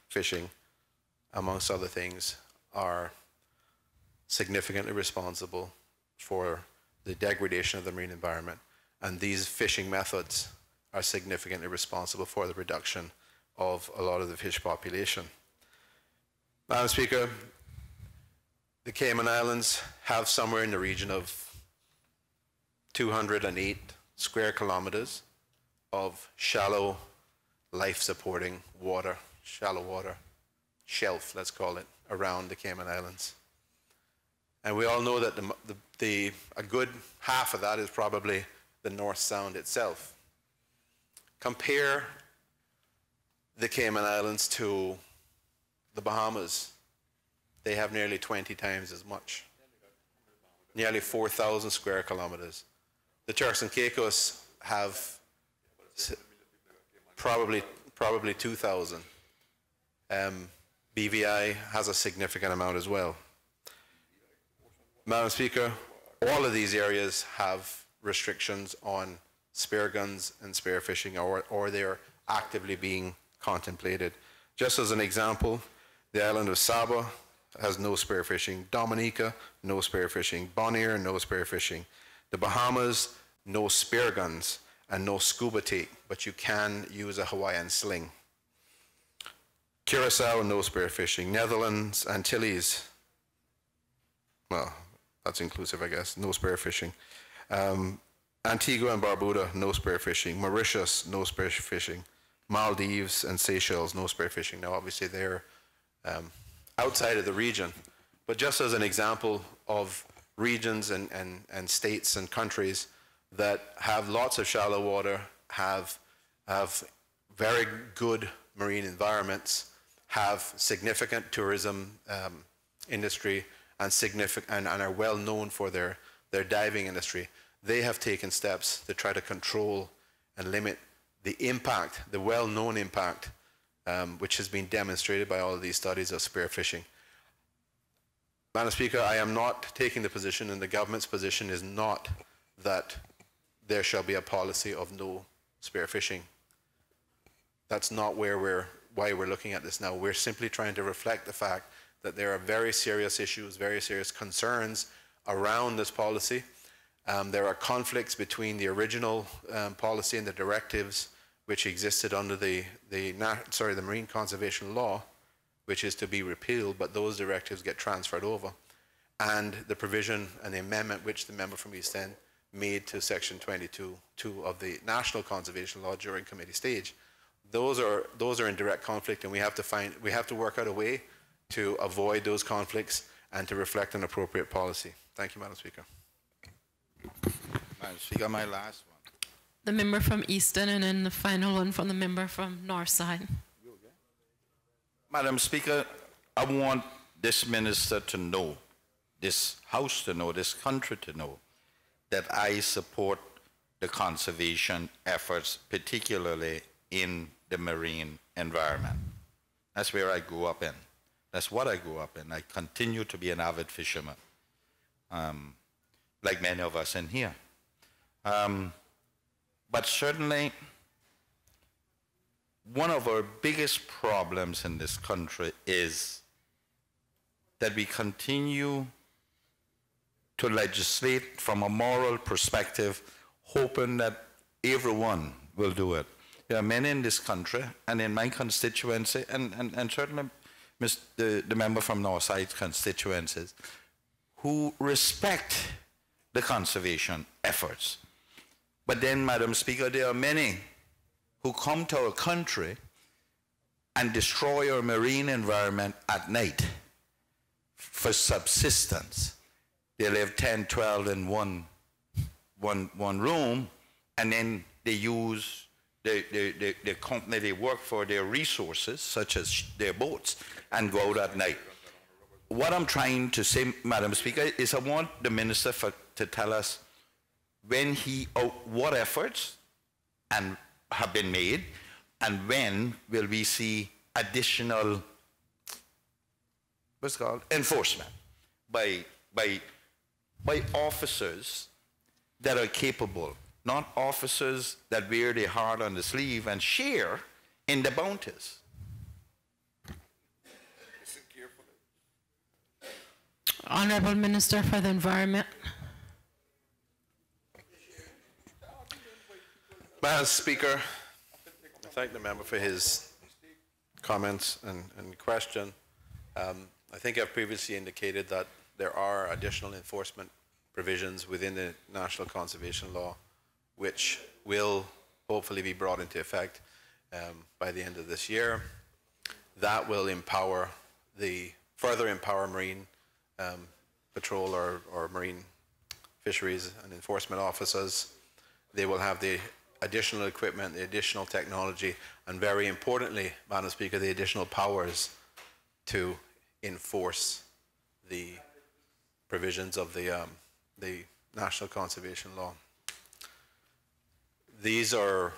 fishing, amongst other things, are significantly responsible for the degradation of the marine environment. And these fishing methods are significantly responsible for the reduction of a lot of the fish population. Madam Speaker, the Cayman Islands have somewhere in the region of 208 square kilometers of shallow, life-supporting water, shallow water shelf, let's call it, around the Cayman Islands. And we all know that a good half of that is probably the North Sound itself. Compare the Cayman Islands to the Bahamas. They have nearly 20 times as much, nearly 4,000 square kilometers. The Turks and Caicos have probably 2,000. BVI has a significant amount as well. Madam Speaker, all of these areas have restrictions on spear guns and spear fishing, or they're actively being contemplated. Just as an example, the island of Saba has no spear fishing. Dominica, no spear fishing. Bonaire, no spear fishing. The Bahamas, no spear guns and no scuba take, but you can use a Hawaiian sling. Curacao, no spear fishing. Netherlands, Antilles, well, that's inclusive, I guess, no spear fishing. Antigua and Barbuda, no spear fishing. Mauritius, no spear fishing. Maldives and Seychelles, no spear fishing. Now, obviously, they're outside of the region. But just as an example of regions and states and countries that have lots of shallow water, have very good marine environments, have significant tourism industry, and are well known for their diving industry, they have taken steps to try to control and limit the impact, the well-known impact, which has been demonstrated by all of these studies of spearfishing. Madam Speaker, I am not taking the position, and the government's position is not that there shall be a policy of no spearfishing. That's not why we're looking at this now. We're simply trying to reflect the fact that there are very serious issues, very serious concerns around this policy. There are conflicts between the original policy and the directives which existed under the Marine Conservation Law, which is to be repealed, but those directives get transferred over, and the provision and the amendment which the member from East End made to Section 22(2) of the National Conservation Law during committee stage. Those are in direct conflict, and we have to work out a way to avoid those conflicts and to reflect an appropriate policy. Thank you, Madam Speaker. Madam Speaker, my last one. The member from Easton, and then the final one from the member from Northside. Madam Speaker, I want this minister to know, this House to know, this country to know, that I support the conservation efforts, particularly in the marine environment. That's where I grew up in. That's what I grew up in. I continue to be an avid fisherman, like many of us in here. But certainly, one of our biggest problems in this country is that we continue to legislate from a moral perspective, hoping that everyone will do it. There are many in this country and in my constituency, and certainly the member from Northside's constituencies, who respect the conservation efforts. But then, Madam Speaker, there are many who come to our country and destroy our marine environment at night for subsistence. They live 10, 12 in one room, and then they use the company they work for, their resources, such as their boats, and go out at night. What I'm trying to say, Madam Speaker, is I want the minister to tell us what efforts have been made, and when will we see additional, what's it called, enforcement by officers that are capable, not officers that wear their heart on the sleeve and share in the bounties. Honorable Minister for the Environment. Madam Speaker, I thank the member for his comments and question. I think I've previously indicated that there are additional enforcement provisions within the National Conservation Law which will hopefully be brought into effect by the end of this year. That will further empower marine patrol or marine fisheries and enforcement officers. They will have the additional equipment, the additional technology, and very importantly, Madam Speaker, the additional powers to enforce the provisions of the National Conservation Law. These are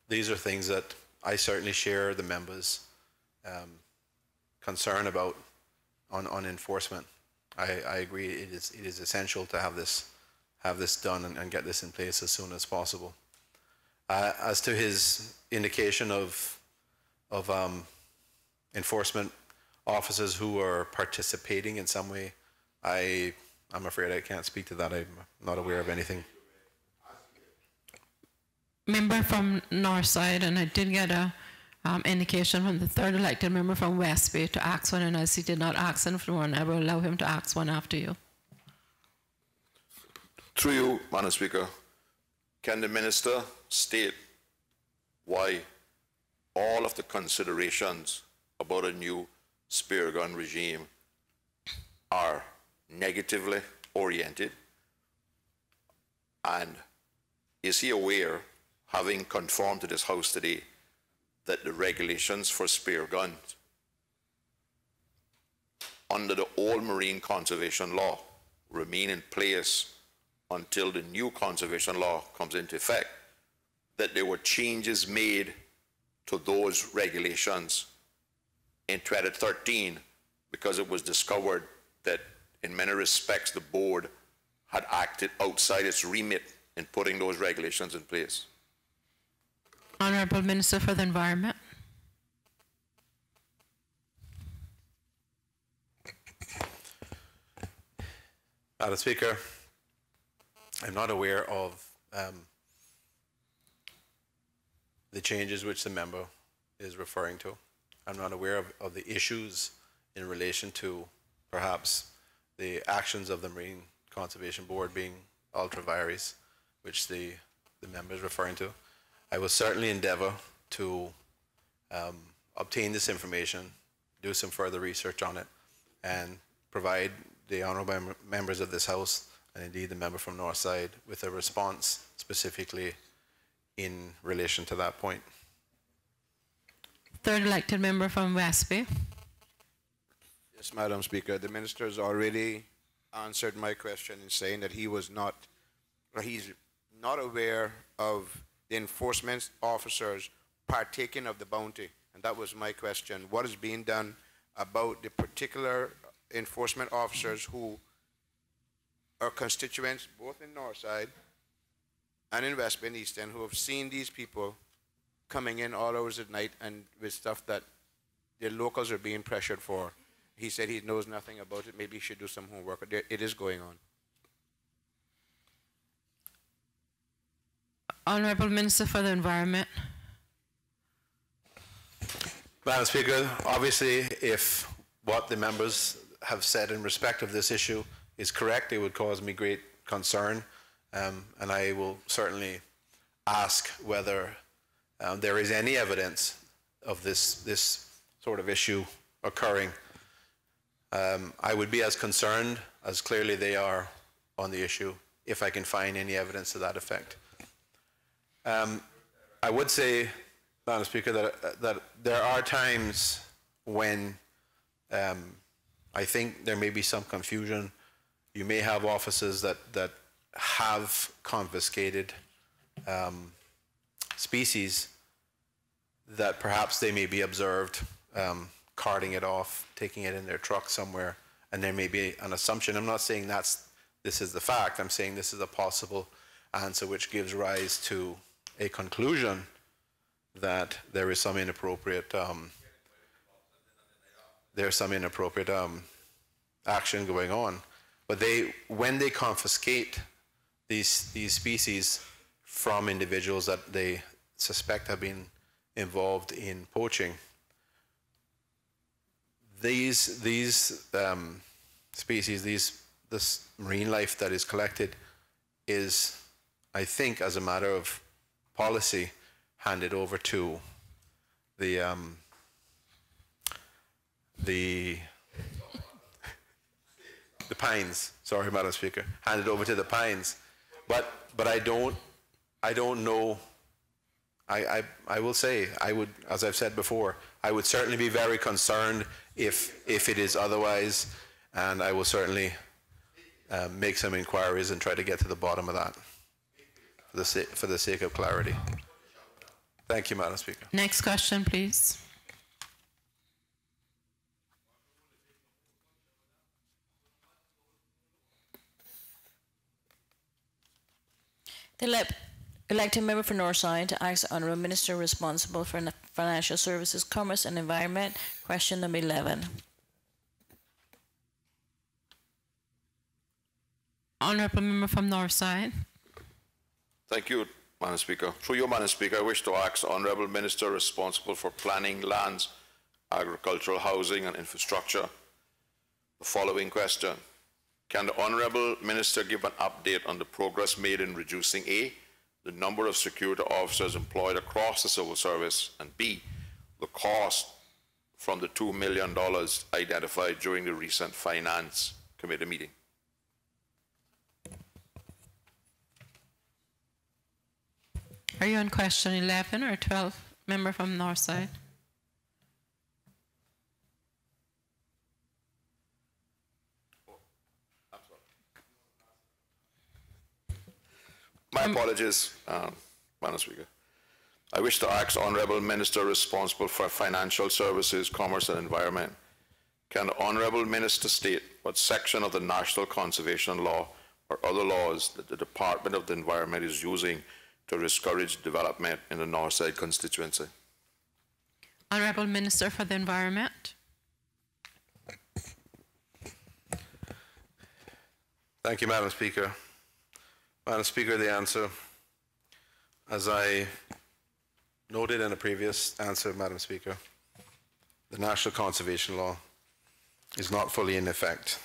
things that I certainly share the members' concern about on enforcement. I agree it is essential to have this done and get this in place as soon as possible. As to his indication of enforcement officers who are participating in some way, I'm afraid I can't speak to that. I'm not aware of anything. Member from Northside, and I did get a indication from the third elected member from West Bay to ask one, and as he did not ask on the floor, and I will allow him to ask one after you. Through you, Madam Speaker, can the minister state why all of the considerations about a new spear gun regime are negatively oriented? And is he aware, having conformed to this House today, that the regulations for spear guns under the old marine conservation law remain in place until the new conservation law comes into effect, that there were changes made to those regulations in 2013 because it was discovered that in many respects the board had acted outside its remit in putting those regulations in place? Honourable Minister for the Environment. Madam Speaker, I'm not aware of the changes which the member is referring to. I'm not aware of the issues in relation to perhaps the actions of the Marine Conservation Board being ultra vires, which the member is referring to. I will certainly endeavour to obtain this information, do some further research on it, and provide the honourable members of this House, and indeed the member from Northside, with a response specifically in relation to that point. Third elected member from West Bay. Yes, Madam Speaker. The minister has already answered my question in saying that he's not aware of the enforcement officers partaking of the bounty. And that was my question. What is being done about the particular enforcement officers who are constituents both in Northside and in West Bay and East End who have seen these people coming in all hours at night and with stuff that the locals are being pressured for? He said he knows nothing about it. Maybe he should do some homework. It is going on. Honourable Minister for the Environment. Madam Speaker, obviously if what the members have said in respect of this issue is correct, it would cause me great concern, and I will certainly ask whether there is any evidence of this sort of issue occurring. I would be as concerned as clearly they are on the issue if I can find any evidence to that effect. I would say, Madam Speaker, that there are times when I think there may be some confusion. You may have officers that have confiscated species that perhaps they may be observed carting it off, taking it in their truck somewhere, and there may be an assumption. I'm not saying this is the fact. I'm saying this is a possible answer which gives rise to a conclusion that there is some inappropriate action going on. But when they confiscate these species from individuals that they suspect have been involved in poaching. These species, this marine life that is collected is, I think, as a matter of policy, handed over to the pines. Sorry, Madam Speaker, handed over to the pines. But I don't know. I will say, I would, as I've said before, I would certainly be very concerned if it is otherwise, and I will certainly make some inquiries and try to get to the bottom of that for the sake of clarity. Thank you, Madam Speaker. Next question, please. The elected member for Northside to ask the Honourable Minister responsible for Financial Services, Commerce and Environment. Question number 11. Honourable member from Northside. Thank you, Madam Speaker. Through you, Madam Speaker, I wish to ask the Honourable Minister responsible for planning, lands, agricultural, housing and infrastructure the following question. Can the Honourable Minister give an update on the progress made in reducing A, the number of security officers employed across the civil service, and B, the cost from the $2 million identified during the recent Finance Committee meeting? Are you on question 11 or 12, member from Northside? My apologies, Madam Speaker. I wish to ask the Honourable Minister responsible for Financial Services, Commerce and Environment. Can the Honourable Minister state what section of the National Conservation Law or other laws that the Department of the Environment is using to discourage development in the Northside constituency? Honourable Minister for the Environment. Thank you, Madam Speaker. Madam Speaker, the answer, as I noted in a previous answer, Madam Speaker, the National Conservation Law is not fully in effect.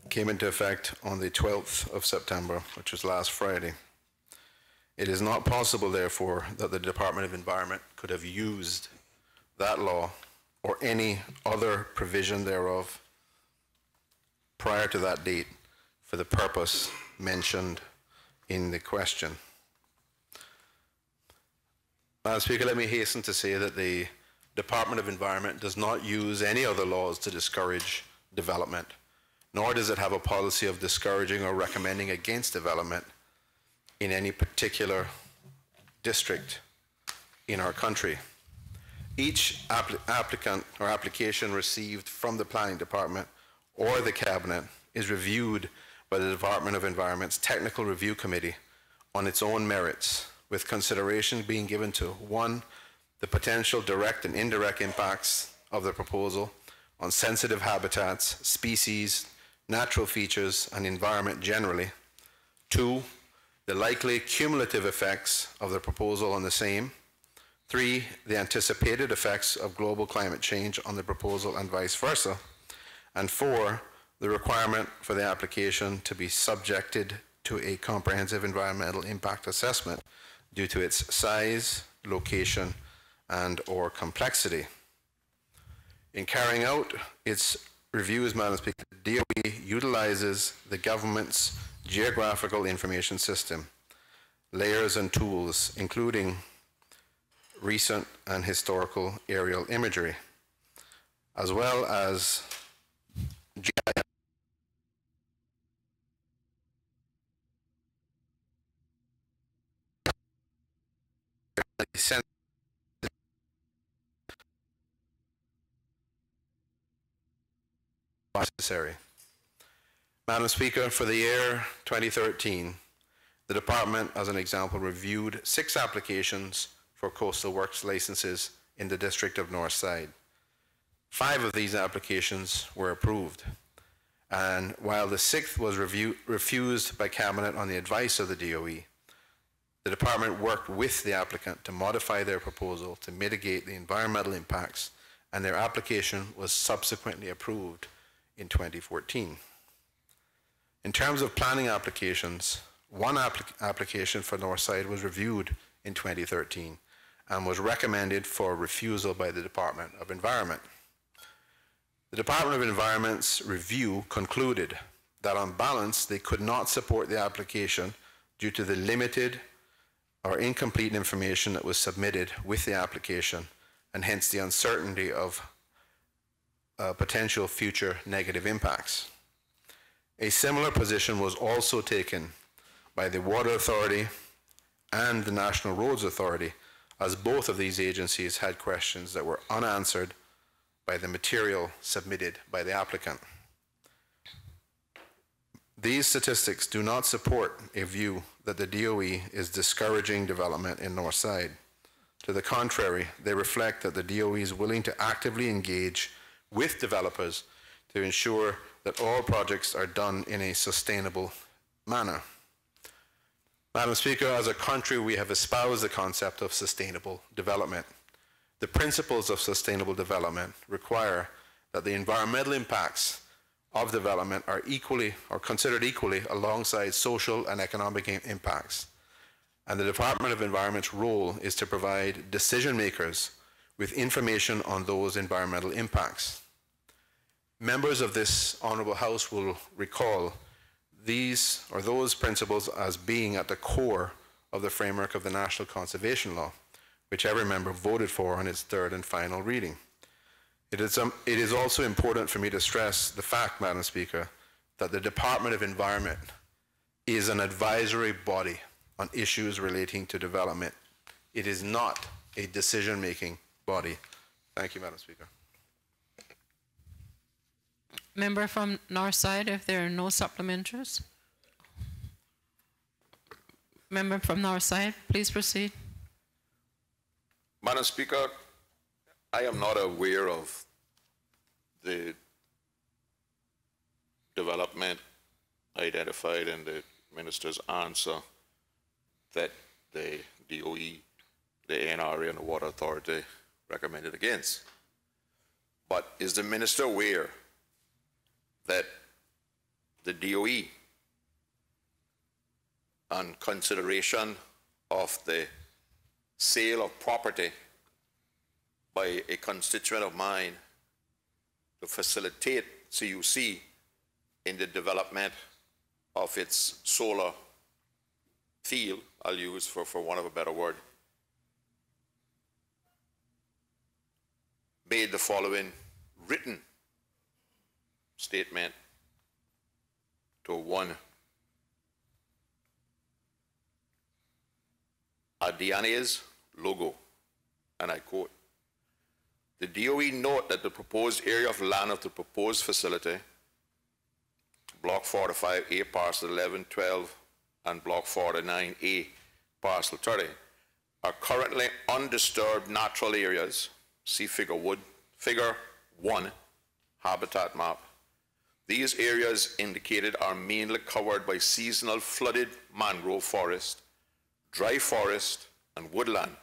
It came into effect on the 12th of September, which was last Friday. It is not possible, therefore, that the Department of Environment could have used that law or any other provision thereof prior to that date for the purpose mentioned in the question. Madam Speaker, let me hasten to say that the Department of Environment does not use any other laws to discourage development, nor does it have a policy of discouraging or recommending against development in any particular district in our country. Each applicant or application received from the Planning Department or the Cabinet is reviewed by the Department of Environment's Technical Review Committee on its own merits, with consideration being given to 1, the potential direct and indirect impacts of the proposal on sensitive habitats, species, natural features, and environment generally. 2, the likely cumulative effects of the proposal on the same. 3, the anticipated effects of global climate change on the proposal and vice versa. And 4, the requirement for the application to be subjected to a comprehensive environmental impact assessment due to its size, location, and/or complexity. In carrying out its reviews, Madam Speaker, DOE utilizes the government's geographical information system, layers and tools, including recent and historical aerial imagery, as well as GIS necessary. Madam Speaker, for the year 2013, the Department, as an example, reviewed 6 applications for coastal works licenses in the District of Northside. 5 of these applications were approved, And while the sixth was refused by Cabinet on the advice of the DOE, the department worked with the applicant to modify their proposal to mitigate the environmental impacts, and their application was subsequently approved in 2014. In terms of planning applications, one application for Northside was reviewed in 2013 and was recommended for refusal by the Department of Environment. The Department of Environment's review concluded that on balance, they could not support the application due to the limited or incomplete information that was submitted with the application, and hence the uncertainty of potential future negative impacts. A similar position was also taken by the Water Authority and the National Roads Authority, as both of these agencies had questions that were unanswered by the material submitted by the applicant. These statistics do not support a view that the DOE is discouraging development in Northside. To the contrary, they reflect that the DOE is willing to actively engage with developers to ensure that all projects are done in a sustainable manner. Madam Speaker, as a country, we have espoused the concept of sustainable development. The principles of sustainable development require that the environmental impacts of development are equally or considered equally alongside social and economic impacts. And the Department of Environment's role is to provide decision makers with information on those environmental impacts. Members of this Honourable House will recall these or those principles as being at the core of the framework of the National Conservation Law, which every member voted for on its third and final reading. It is also important for me to stress the fact, Madam Speaker, that the Department of Environment is an advisory body on issues relating to development. It is not a decision-making body. Thank you, Madam Speaker. Member from Northside, if there are no supplementaries. Member from Northside, please proceed. Madam Speaker, I am not aware of the development identified in the Minister's answer that the DOE, the NRA, and the Water Authority recommended against. But is the Minister aware that the DOE, on consideration of the sale of property by a constituent of mine to facilitate CUC in the development of its solar field, I'll use for want of a better word, made the following written statement to one Adiane's logo, and I quote, "The DOE note that the proposed area of land of the proposed facility, Block 45A, Parcel 1112, and Block 49A, Parcel 30, are currently undisturbed natural areas, see Figure 1, habitat map. These areas indicated are mainly covered by seasonal flooded mangrove forest, dry forest, and woodland,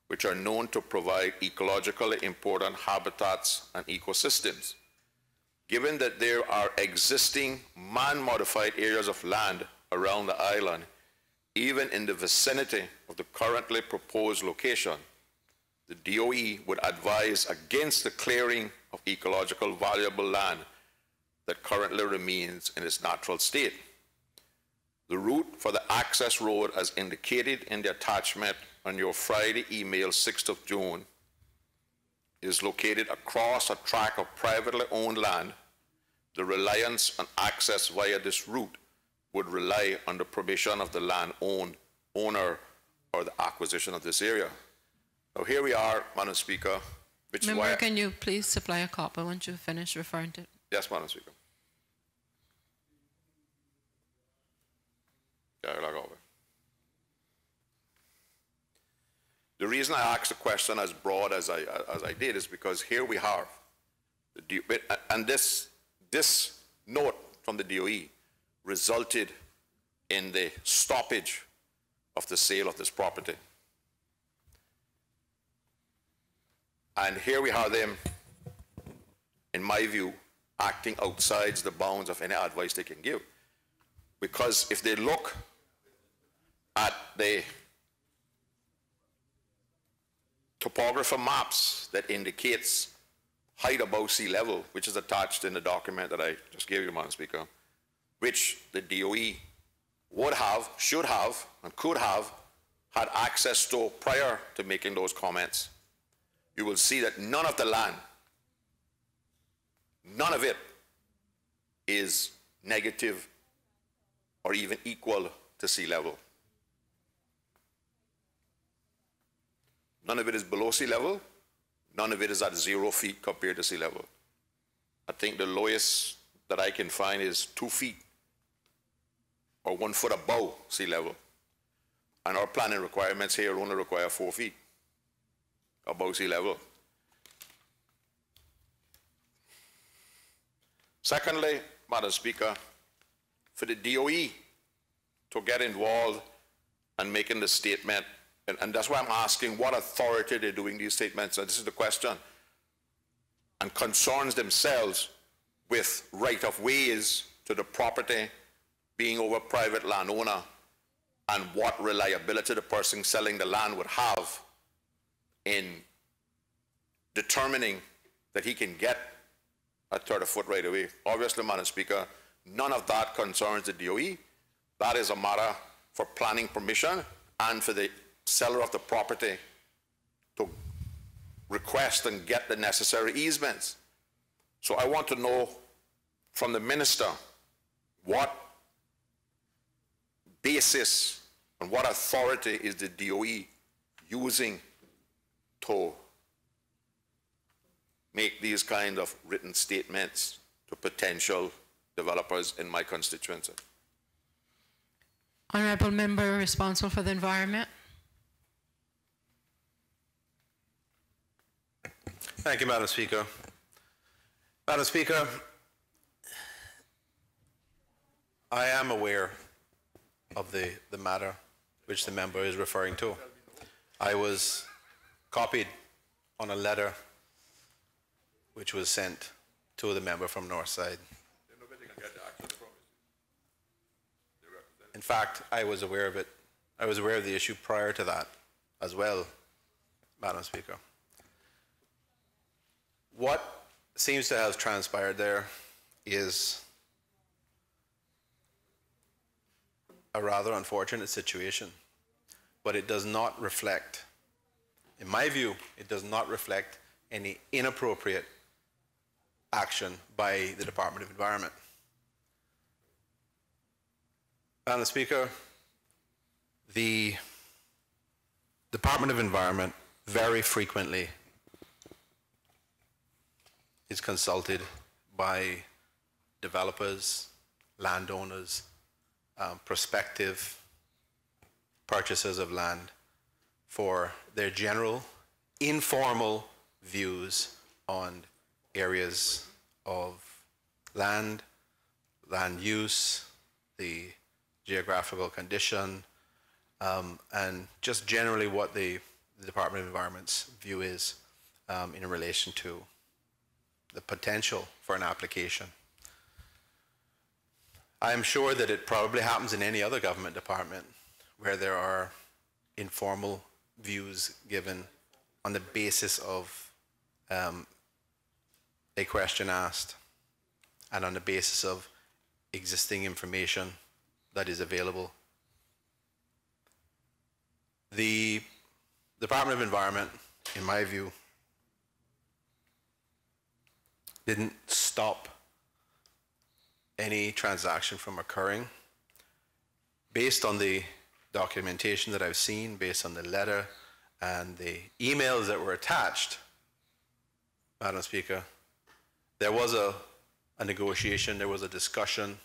which are known to provide ecologically important habitats and ecosystems. Given that there are existing man-modified areas of land around the island, even in the vicinity of the currently proposed location, the DOE would advise against the clearing of ecological valuable land that currently remains in its natural state. The route for the access road, as indicated in the attachment on your Friday email, 6th of June, is located across a tract of privately owned land. The reliance on access via this route would rely on the permission of the land owner or the acquisition of this area." Now here we are, Madam Speaker, which is why... Member, can you please supply a copy once you finish referring to it? Yes, Madam Speaker. The reason I asked the question as broad as I did is because here we have, and this note from the DOE resulted in the stoppage of the sale of this property. And here we have them, in my view, acting outside the bounds of any advice they can give. Because if they look at the topography maps that indicates height above sea level, which is attached in the document that I just gave you, Madam Speaker, which the DOE would have, should have, and could have had access to prior to making those comments, you will see that none of the land, none of it is negative or even equal to sea level. None of it is below sea level. None of it is at 0 feet compared to sea level. I think the lowest that I can find is 2 feet or 1 foot above sea level. And our planning requirements here only require 4 feet above sea level. Secondly, Madam Speaker, for the DOE to get involved and making the statement, and that's why I'm asking what authority they're doing these statements, and this is the question, and concerns themselves with right-of-ways to the property being over private landowner, and what reliability the person selling the land would have in determining that he can get a 30-foot right-of-way. Obviously, Madam Speaker, none of that concerns the DOE. That is a matter for planning permission and for the seller of the property to request and get the necessary easements. So I want to know from the minister what basis and what authority is the DOE using to make these kind of written statements to potential developers in my constituency. Honourable member responsible for the environment. Thank you, Madam Speaker. Madam Speaker, I am aware of the matter which the member is referring to. I was copied on a letter which was sent to the member from Northside. In fact, I was aware of it. I was aware of the issue prior to that as well, Madam Speaker. What seems to have transpired there is a rather unfortunate situation, but it does not reflect, in my view, it does not reflect any inappropriate action by the Department of Environment. Madam Speaker, the Department of Environment very frequently is consulted by developers, landowners, prospective purchasers of land for their general informal views on areas of land, land use, the geographical condition, and just generally what the Department of Environment's view is in relation to the potential for an application. I am sure that it probably happens in any other government department where there are informal views given on the basis of a question asked and on the basis of existing information that is available. The Department of Environment, in my view, didn't stop any transaction from occurring. Based on the documentation that I've seen, based on the letter and the emails that were attached, Madam Speaker, there was a negotiation, there was a discussion.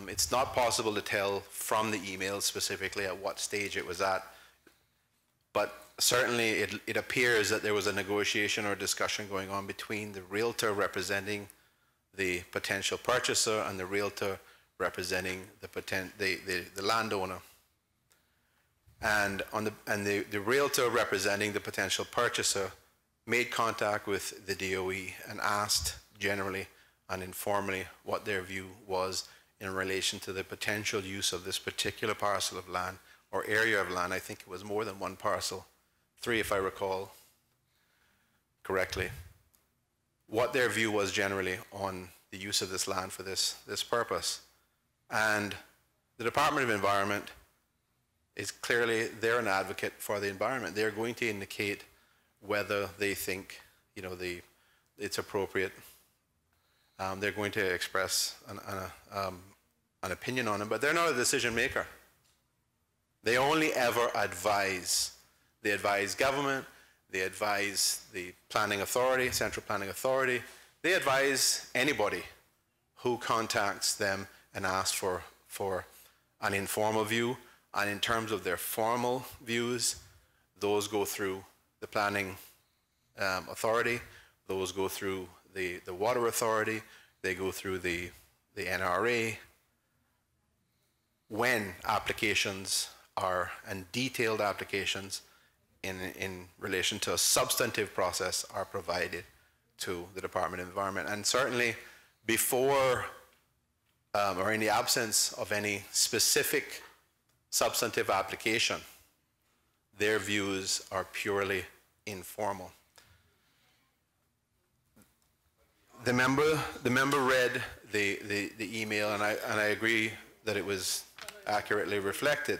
It's not possible to tell from the emails specifically at what stage it was at, but certainly it appears that there was a negotiation or discussion going on between the realtor representing the potential purchaser and the realtor representing the landowner. And the realtor representing the potential purchaser made contact with the DOE and asked generally and informally what their view was in relation to the potential use of this particular parcel of land or area of land. I think it was more than one parcel, 3 if I recall correctly. What their view was generally on the use of this land for this purpose. And the Department of Environment is clearly, they're an advocate for the environment. They're going to indicate whether they think, you know, it's appropriate. They're going to express an opinion on it, but they're not a decision maker. They only ever advise. They advise government, they advise the planning authority, central planning authority. They advise anybody who contacts them and asks for an informal view. And in terms of their formal views, those go through the planning authority, those go through the water authority, they go through the NRA. When applications are, and detailed applications in relation to a substantive process are provided to the Department of Environment. And certainly before or in the absence of any specific substantive application, their views are purely informal. The member read the email, and I agree that it was accurately reflected,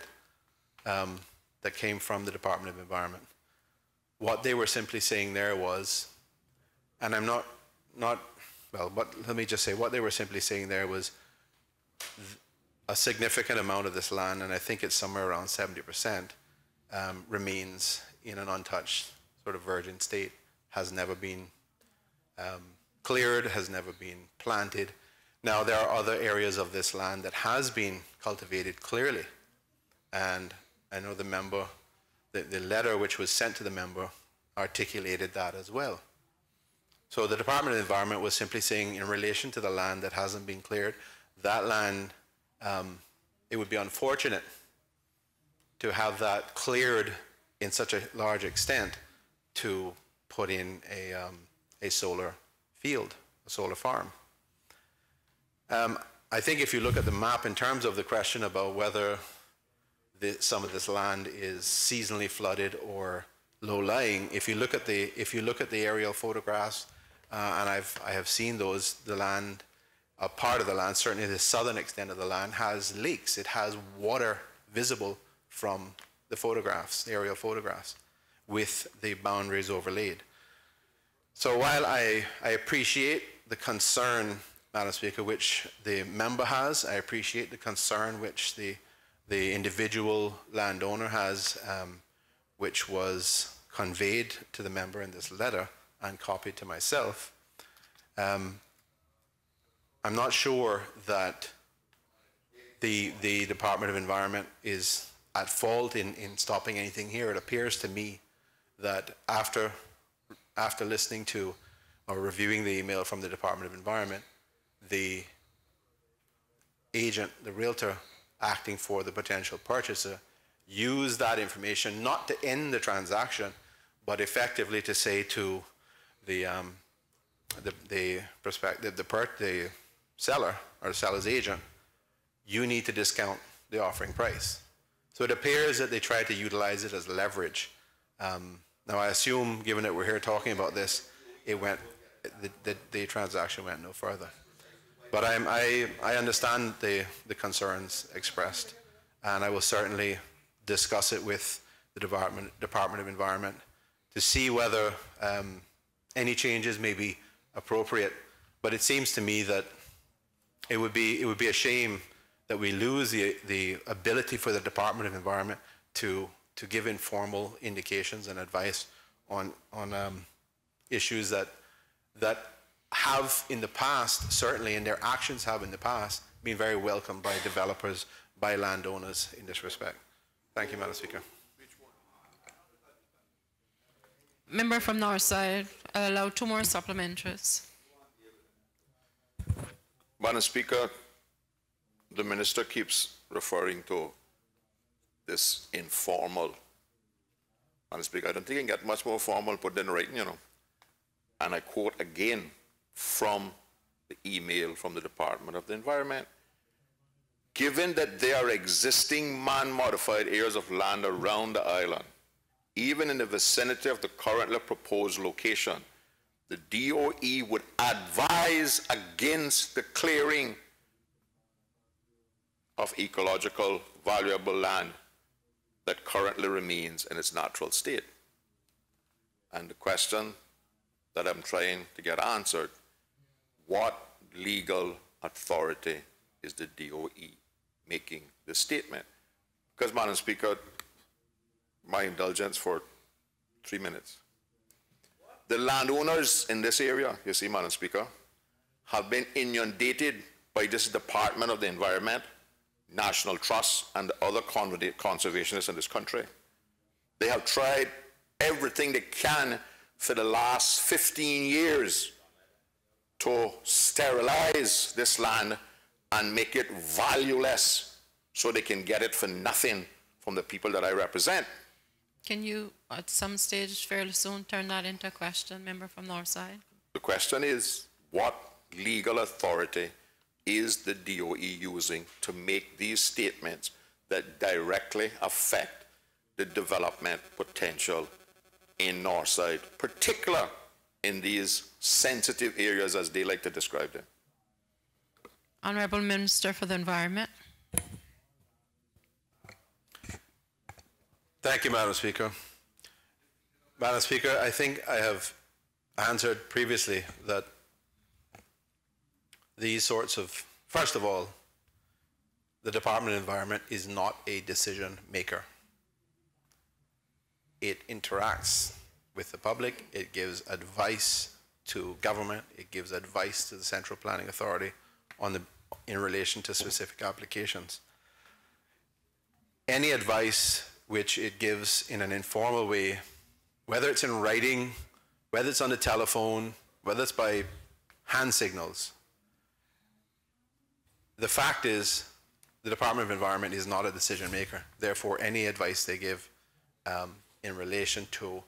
that came from the Department of Environment. What they were simply saying there was, and I'm not well, but let me just say, what they were simply saying there was a significant amount of this land, and I think it's somewhere around 70%, remains in an untouched sort of virgin state, has never been cleared, has never been planted. Now, there are other areas of this land that has been cultivated clearly, and I know the member, the letter which was sent to the member articulated that as well. So the Department of Environment was simply saying, in relation to the land that hasn't been cleared, that land, it would be unfortunate to have that cleared in such a large extent to put in a solar field, a solar farm. I think if you look at the map in terms of the question about whether some of this land is seasonally flooded or low-lying, if you look at the aerial photographs, and I have seen those, the land, a part of the land, certainly the southern extent of the land, has lakes. It has water visible from the photographs, the aerial photographs, with the boundaries overlaid. So while I appreciate the concern, Madam Speaker, which the member has, I appreciate the concern which the individual landowner has, which was conveyed to the member in this letter and copied to myself. I'm not sure that the Department of Environment is at fault in stopping anything here. It appears to me that after listening to or reviewing the email from the Department of Environment, the agent, the realtor acting for the potential purchaser, used that information not to end the transaction, but effectively to say to the seller or the seller's agent, you need to discount the offering price. So it appears that they tried to utilize it as leverage. Now I assume, given that we're here talking about this, the transaction went no further. But I understand the concerns expressed, and I will certainly discuss it with the Department of Environment to see whether any changes may be appropriate. But it seems to me that it would be a shame that we lose the ability for the Department of Environment to give informal indications and advice on issues that have in the past, certainly, and their actions have in the past, been very welcomed by developers, by landowners in this respect. Thank you, Madam Speaker. Member from Northside, I'll allow 2 more supplementaries. Madam Speaker, the minister keeps referring to this informal. Madam Speaker, I don't think it can get much more formal put in writing, you know. And I quote again from the email from the Department of the Environment. Given that there are existing man-modified areas of land around the island, even in the vicinity of the currently proposed location, the DOE would advise against the clearing of ecological valuable land that currently remains in its natural state. And the question that I'm trying to get answered, what legal authority is the DOE making this statement? Because, Madam Speaker, my indulgence for 3 minutes. The landowners in this area, you see, Madam Speaker, have been inundated by this Department of the Environment, National Trust, and other conservationists in this country. They have tried everything they can for the last 15 years to sterilize this land and make it valueless so they can get it for nothing from the people that I represent. Can you, at some stage fairly soon, turn that into a question, member from Northside? The question is, what legal authority is the DOE using to make these statements that directly affect the development potential in Northside, particularly in these sensitive areas as they like to describe them? Honourable Minister for the Environment. Thank you, Madam Speaker. Madam Speaker, I think I have answered previously that these sorts of, first of all, the Department of Environment is not a decision maker. It interacts with the public, it gives advice to government, it gives advice to the Central Planning Authority in relation to specific applications. Any advice which it gives in an informal way, whether it's in writing, whether it's on the telephone, whether it's by hand signals, the fact is the Department of Environment is not a decision maker. Therefore, any advice they give in relation to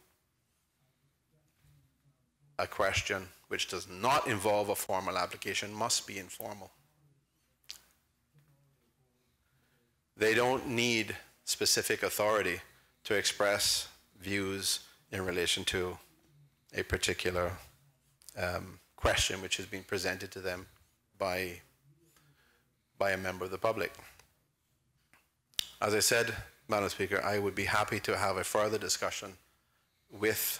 a question which does not involve a formal application must be informal. They don't need specific authority to express views in relation to a particular question which has been presented to them by a member of the public. As I said, Madam Speaker, I would be happy to have a further discussion with,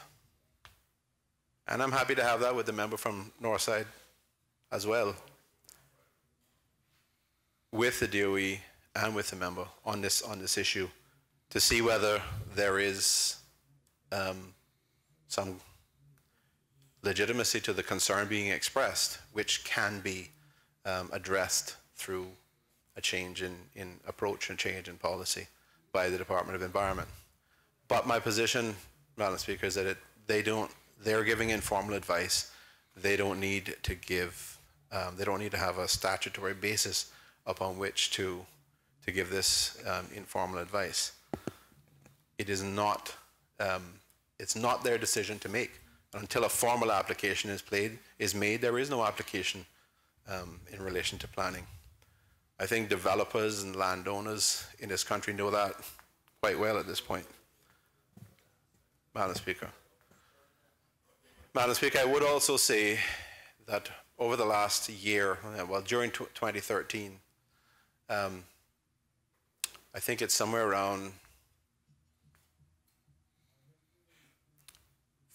and I'm happy to have that with the member from Northside as well, with the DOE and with the member on this issue to see whether there is some legitimacy to the concern being expressed, which can be addressed through a change in approach and change in policy by the Department of Environment. But my position, Madam Speaker, is that they're giving informal advice. They don't need to give, they don't need to have a statutory basis upon which to give this informal advice. It is not, it's not their decision to make. Until a formal application is made, there is no application in relation to planning. I think developers and landowners in this country know that quite well at this point. Madam Speaker. Madam Speaker, I would also say that over the last year, well, during 2013, I think it's somewhere around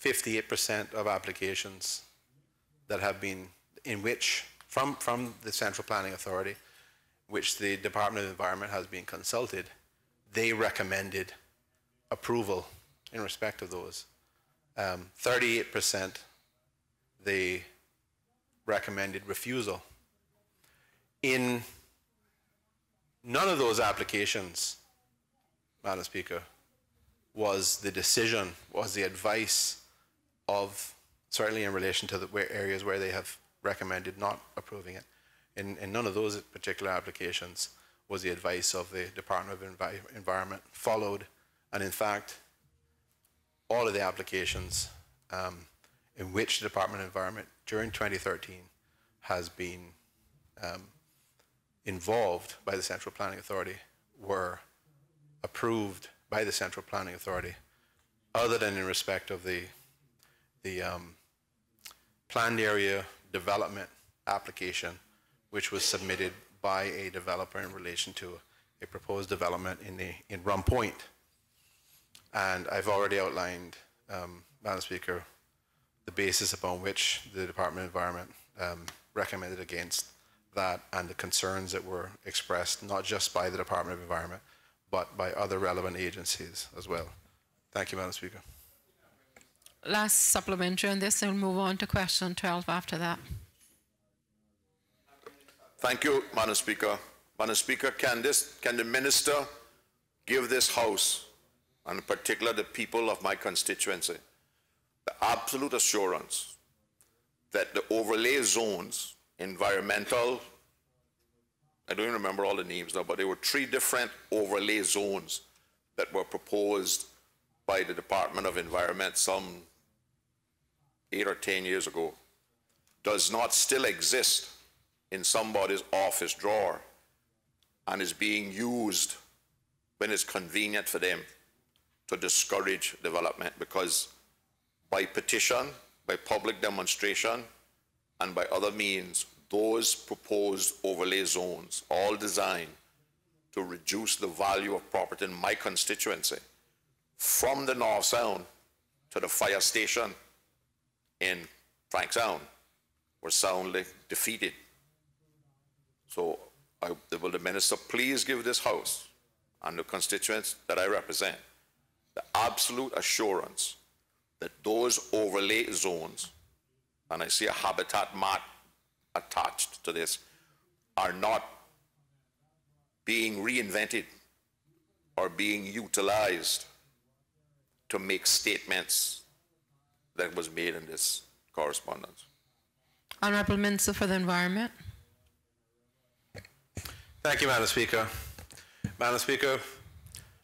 58% of applications that have been, in which, from the Central Planning Authority, which the Department of Environment has been consulted, they recommended approval in respect of those. 38% they recommended refusal. In none of those applications, Madam Speaker, was the decision, was the advice of, certainly in relation to the areas where they have recommended not approving it, in none of those particular applications was the advice of the Department of Environment followed. And in fact, all of the applications in which the Department of Environment during 2013 has been involved by the Central Planning Authority were approved by the Central Planning Authority, other than in respect of the planned area development application, which was submitted by a developer in relation to a proposed development in Rum Point. And I've already outlined, Madam Speaker, the basis upon which the Department of Environment recommended against that and the concerns that were expressed, not just by the Department of Environment, but by other relevant agencies as well. Thank you, Madam Speaker. Last supplementary on this, and we'll move on to question 12 after that. Thank you, Madam Speaker. Madam Speaker, can the Minister give this House, and in particular the people of my constituency, the absolute assurance that the overlay zones, environmental, I don't even remember all the names now, but there were 3 different overlay zones that were proposed by the Department of Environment some 8 or 10 years ago, does not still exist in somebody's office drawer and is being used when it's convenient for them to discourage development, because by petition, by public demonstration, and by other means, those proposed overlay zones, all designed to reduce the value of property in my constituency, from the North Sound to the fire station in Frank Sound, were soundly defeated. So will the Minister please give this House and the constituents that I represent the absolute assurance that those overlay zones, and I see a habitat map attached to this, are not being reinvented or being utilized to make statements that was made in this correspondence. Honourable Minister for the Environment. Thank you, Madam Speaker. Madam Speaker,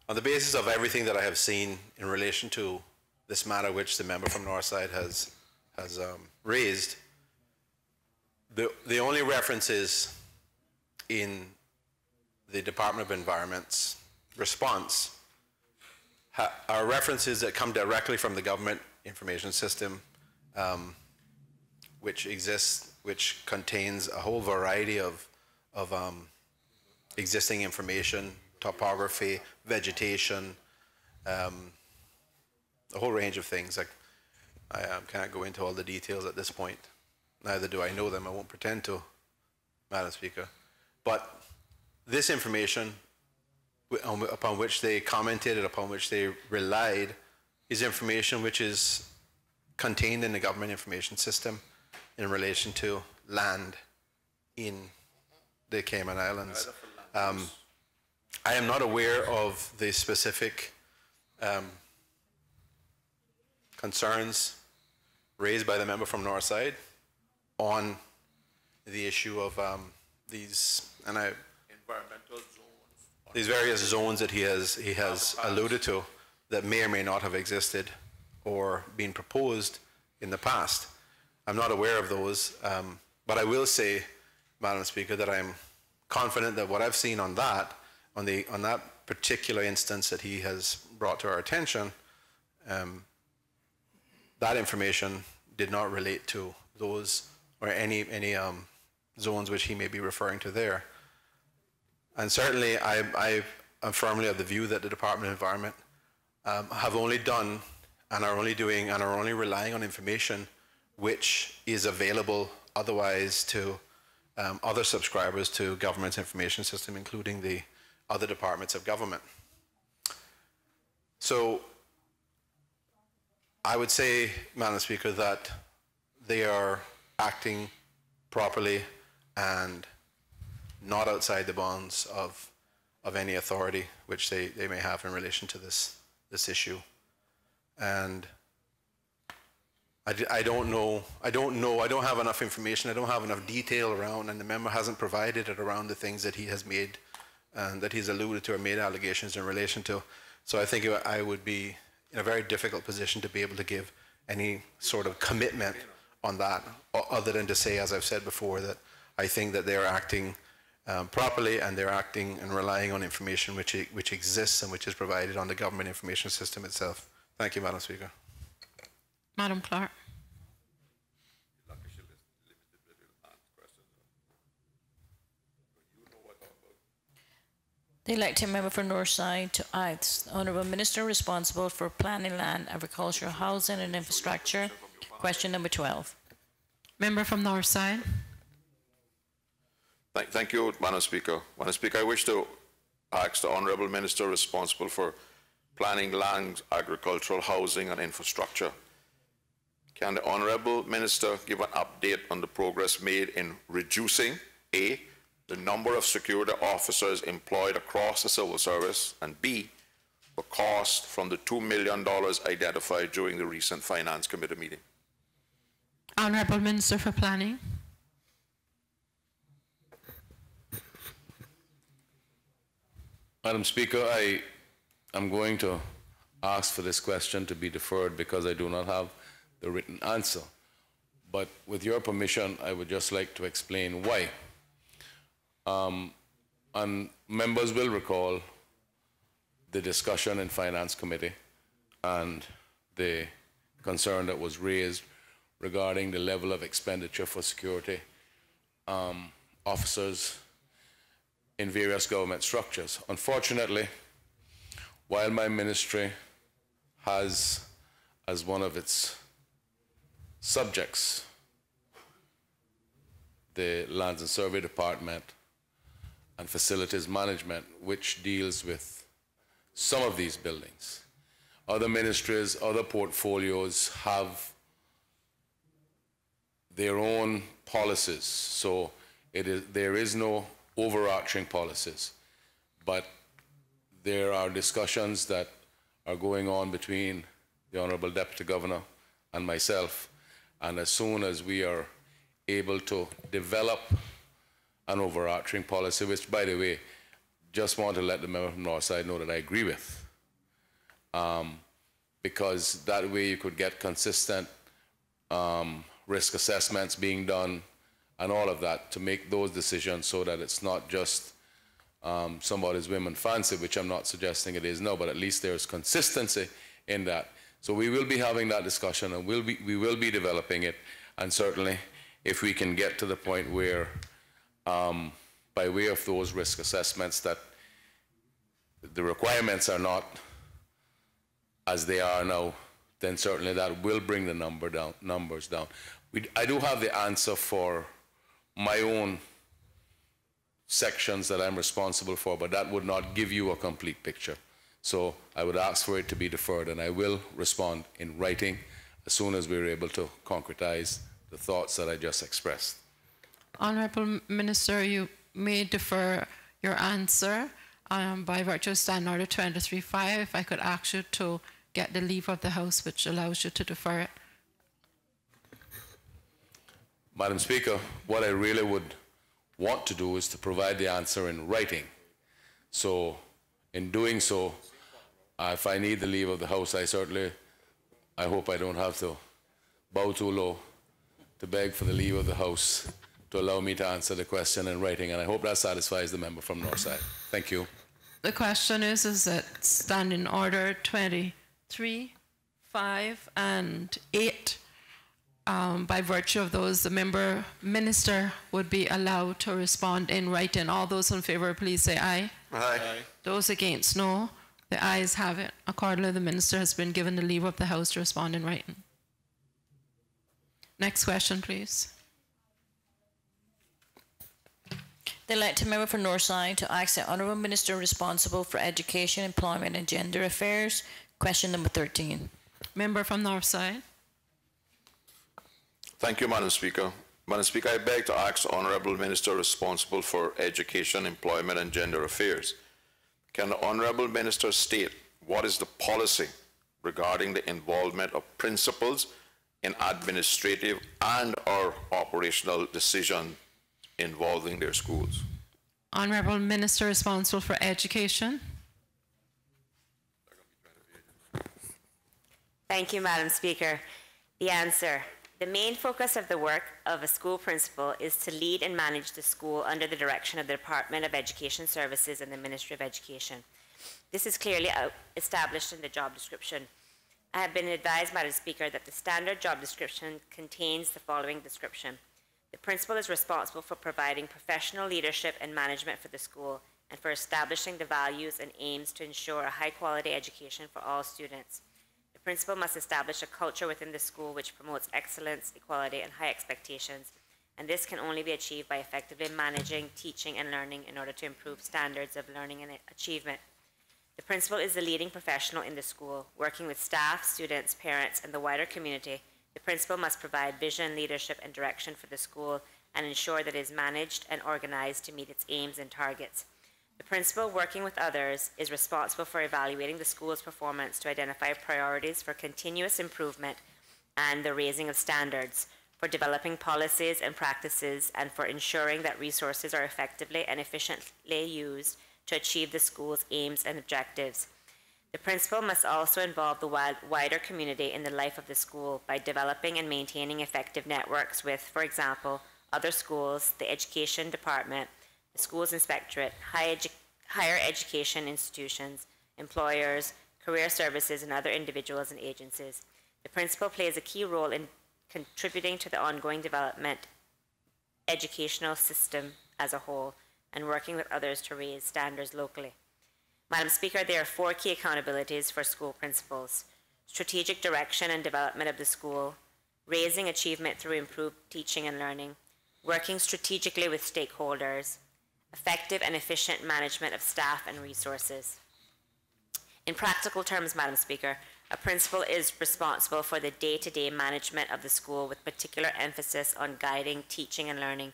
on the basis of everything that I have seen in relation to this matter which the member from Northside has raised, the only references in the Department of Environment's response are references that come directly from the government information system, which contains a whole variety of existing information, topography, vegetation, a whole range of things. I can't go into all the details at this point. Neither do I know them. I won't pretend to, Madam Speaker. But this information upon which they commented and upon which they relied is information which is contained in the government information system in relation to land in the Cayman Islands. I am not aware of the specific concerns raised by the member from Northside on the issue of these various zones that he has alluded to that may or may not have existed or been proposed in the past. I'm not aware of those, but I will say, Madam Speaker, that I'm confident that what I've seen on that particular instance that he has brought to our attention, that information did not relate to those or any zones which he may be referring to there. And certainly I am firmly of the view that the Department of Environment have only done and are only doing and are only relying on information which is available otherwise to other subscribers to government's information system, including the other departments of government. So I would say, Madam Speaker, that they are acting properly and not outside the bounds of any authority which they may have in relation to this issue. And I don't know. I don't have enough information. I don't have enough detail around, and the member hasn't provided it around the things that he has made, that he's alluded to or made allegations in relation to. So I think I would be in a very difficult position to be able to give any sort of commitment on that, other than to say, as I've said before, that I think that they're acting properly, and they're acting and relying on information which exists and which is provided on the government information system itself. Thank you, Madam Speaker. Madam Clerk. The elected member for Northside to ask the Honourable Minister responsible for planning, land, agriculture, housing and infrastructure. Question number 12. Member from Northside. Thank you, Madam Speaker. Madam Speaker, I wish to ask the Honourable Minister responsible for planning, land, agricultural, housing and infrastructure. Can the Honourable Minister give an update on the progress made in reducing A, the number of security officers employed across the civil service, and B, the cost from the $2 million identified during the recent Finance Committee meeting? Honourable Minister for Planning. Madam Speaker, I am going to ask for this question to be deferred because I do not have the written answer. But with your permission, I would just like to explain why. And members will recall the discussion in Finance Committee and the concern that was raised regarding the level of expenditure for security officers in various government structures. Unfortunately, while my ministry has as one of its subjects the Lands and Survey Department and Facilities Management, which deals with some of these buildings, other ministries, other portfolios have their own policies. So there is no overarching policies, but there are discussions that are going on between the Honourable Deputy Governor and myself, and as soon as we are able to develop an overarching policy, which, by the way, just want to let the member from Northside know that I agree with, because that way you could get consistent risk assessments being done and all of that to make those decisions so that it's not just somebody's whim and fancy, which I'm not suggesting it is now, but at least there's consistency in that. So we will be having that discussion, and we will be developing it, and certainly if we can get to the point where by way of those risk assessments that the requirements are not as they are now, then certainly that will bring the numbers down. I do have the answer for my own sections that I'm responsible for, but that would not give you a complete picture. So I would ask for it to be deferred, and I will respond in writing as soon as we're able to concretize the thoughts that I just expressed. Honourable Minister, you may defer your answer by virtue of Standing Order 23.5. If I could ask you to get the leave of the House, which allows you to defer it. Madam Speaker, what I really would want to do is to provide the answer in writing. So in doing so, if I need the leave of the House, I hope I don't have to bow too low to beg for the leave of the House to allow me to answer the question in writing, and I hope that satisfies the member from Northside. Thank you. The question is that Standing Order 23, 5, and 8, by virtue of those, the minister would be allowed to respond in writing. All those in favour, please say aye. Aye. Those against, no. The ayes have it. Accordingly, the minister has been given the leave of the House to respond in writing. Next question, please. The elected member for Northside to ask the Honourable Minister responsible for Education, Employment and Gender Affairs. Question number 13. Member from Northside. Thank you, Madam Speaker. Madam Speaker, I beg to ask the Honourable Minister responsible for Education, Employment and Gender Affairs. Can the Honourable Minister state what is the policy regarding the involvement of principals in administrative and/or operational decisions involving their schools? Honorable Minister responsible for education. Thank you, Madam Speaker. The answer. The main focus of the work of a school principal is to lead and manage the school under the direction of the Department of Education Services and the Ministry of Education. This is clearly established in the job description. I have been advised, Madam Speaker, that the standard job description contains the following description. The principal is responsible for providing professional leadership and management for the school and for establishing the values and aims to ensure a high-quality education for all students. The principal must establish a culture within the school which promotes excellence, equality, and high expectations, and this can only be achieved by effectively managing, teaching, and learning in order to improve standards of learning and achievement. The principal is the leading professional in the school, working with staff, students, parents, and the wider community. The principal must provide vision, leadership, and direction for the school and ensure that it is managed and organized to meet its aims and targets. The principal, working with others, is responsible for evaluating the school's performance to identify priorities for continuous improvement and the raising of standards, for developing policies and practices, and for ensuring that resources are effectively and efficiently used to achieve the school's aims and objectives. The principal must also involve the wider community in the life of the school by developing and maintaining effective networks with, for example, other schools, the education department, the schools inspectorate, higher education institutions, employers, career services, and other individuals and agencies. The principal plays a key role in contributing to the ongoing development educational system as a whole and working with others to raise standards locally. Madam Speaker, there are 4 key accountabilities for school principals: strategic direction and development of the school, raising achievement through improved teaching and learning, working strategically with stakeholders, effective and efficient management of staff and resources. In practical terms, Madam Speaker, a principal is responsible for the day-to-day management of the school with particular emphasis on guiding, teaching, and learning.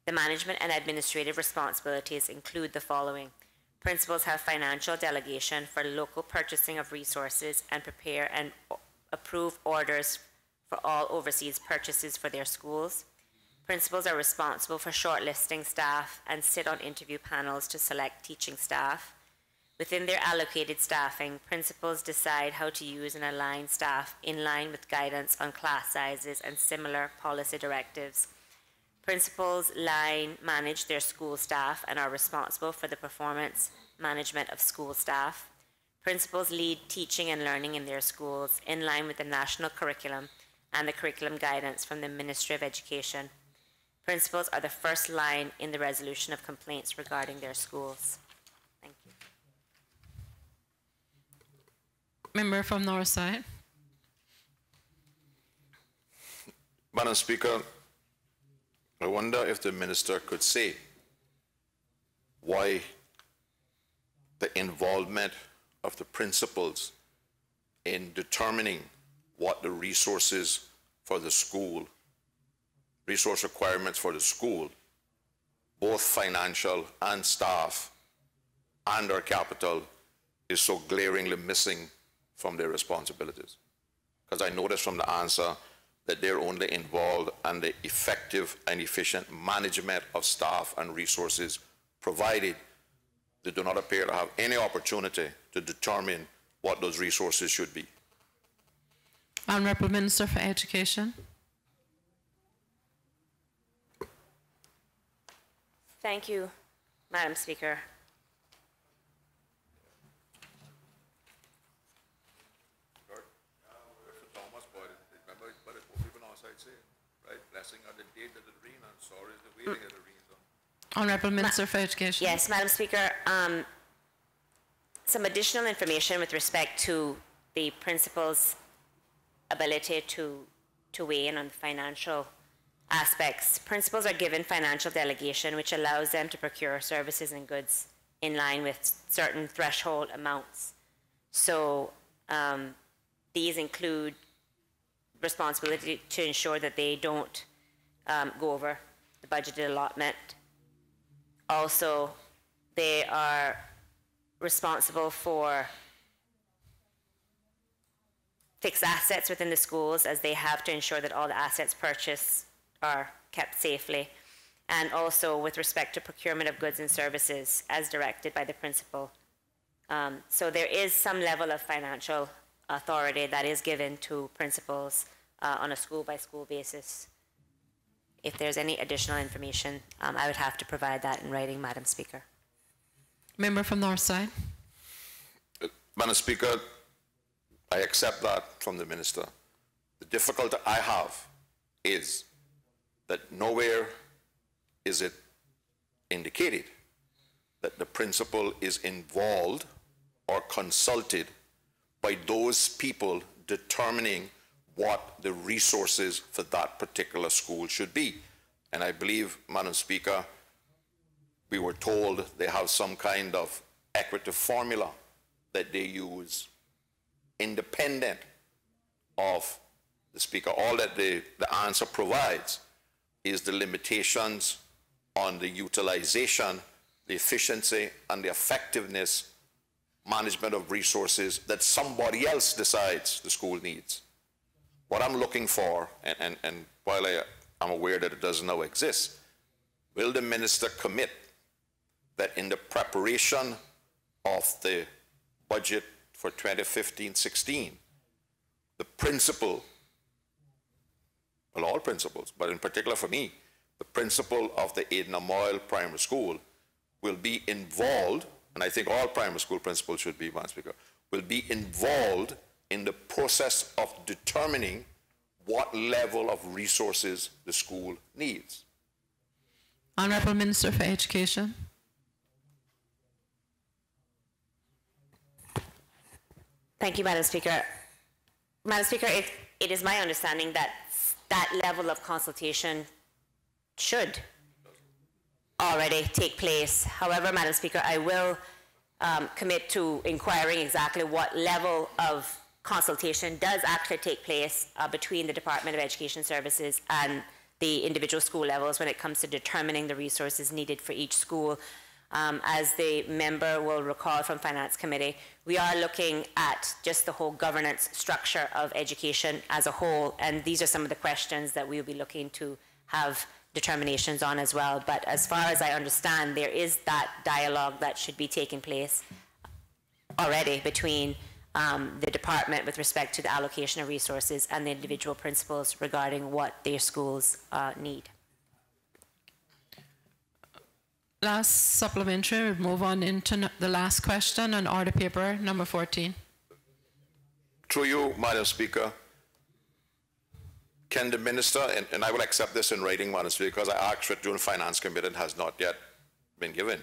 The management and administrative responsibilities include the following. Principals have financial delegation for local purchasing of resources and prepare and approve orders for all overseas purchases for their schools. Principals are responsible for shortlisting staff and sit on interview panels to select teaching staff. Within their allocated staffing, principals decide how to use and align staff in line with guidance on class sizes and similar policy directives. Principals manage their school staff and are responsible for the performance management of school staff. Principals lead teaching and learning in their schools in line with the national curriculum and the curriculum guidance from the Ministry of Education. Principals are the first line in the resolution of complaints regarding their schools. Thank you. Member from Northside. Madam Speaker, I wonder if the minister could say why the involvement of the principals in determining what the resources for the school, resource requirements for the school, both financial and staff and our capital, is so glaringly missing from their responsibilities. Because I noticed from the answer that they're only involved in the effective and efficient management of staff and resources provided. They do not appear to have any opportunity to determine what those resources should be. Honourable Minister for Education. Thank you, Madam Speaker. Honourable Minister for Education. Yes, Madam Speaker. Some additional information with respect to the principal's ability to weigh in on the financial aspects. Principals are given financial delegation, which allows them to procure services and goods in line with certain threshold amounts. So these include responsibility to ensure that they don't go over the budgeted allotment. Also, they are responsible for fixed assets within the schools, as they have to ensure that all the assets purchased are kept safely, and also with respect to procurement of goods and services as directed by the principal. So there is some level of financial authority that is given to principals on a school-by-school basis. If there's any additional information, I would have to provide that in writing, Madam Speaker. Member from Northside. Madam Speaker, I accept that from the Minister. The difficulty I have is that nowhere is it indicated that the principal is involved or consulted by those people determining what the resources for that particular school should be. And I believe, Madam Speaker, we were told they have some kind of equitable formula that they use independent of the Speaker. All that the answer provides is the limitations on the utilization, the efficiency, and the effectiveness management of resources that somebody else decides the school needs. What I'm looking for, and while I'm aware that it doesn't now exist, will the Minister commit that in the preparation of the budget for 2015-16, the principal, well, all principals, but in particular for me, the principal of the Aidan Moyle Primary School will be involved, and I think all primary school principals should be, Madam Speaker, will be involved in the process of determining what level of resources the school needs. Honourable Minister for Education. Thank you, Madam Speaker. Madam Speaker, it is my understanding that that level of consultation should already take place. However, Madam Speaker, I will commit to inquiring exactly what level of consultation does actually take place between the Department of Education Services and the individual school levels when it comes to determining the resources needed for each school. As the member will recall from Finance Committee, we are looking at just the whole governance structure of education as a whole, and these are some of the questions that we will be looking to have determinations on as well. But as far as I understand, there is that dialogue that should be taking place already between the department with respect to the allocation of resources and the individual principals regarding what their schools need. Last supplementary, we'll move on into the last question on order paper number 14. Through you, Madam Speaker, can the Minister, and I will accept this in writing, Madam Speaker, because I asked for it during Finance Committee and has not yet been given,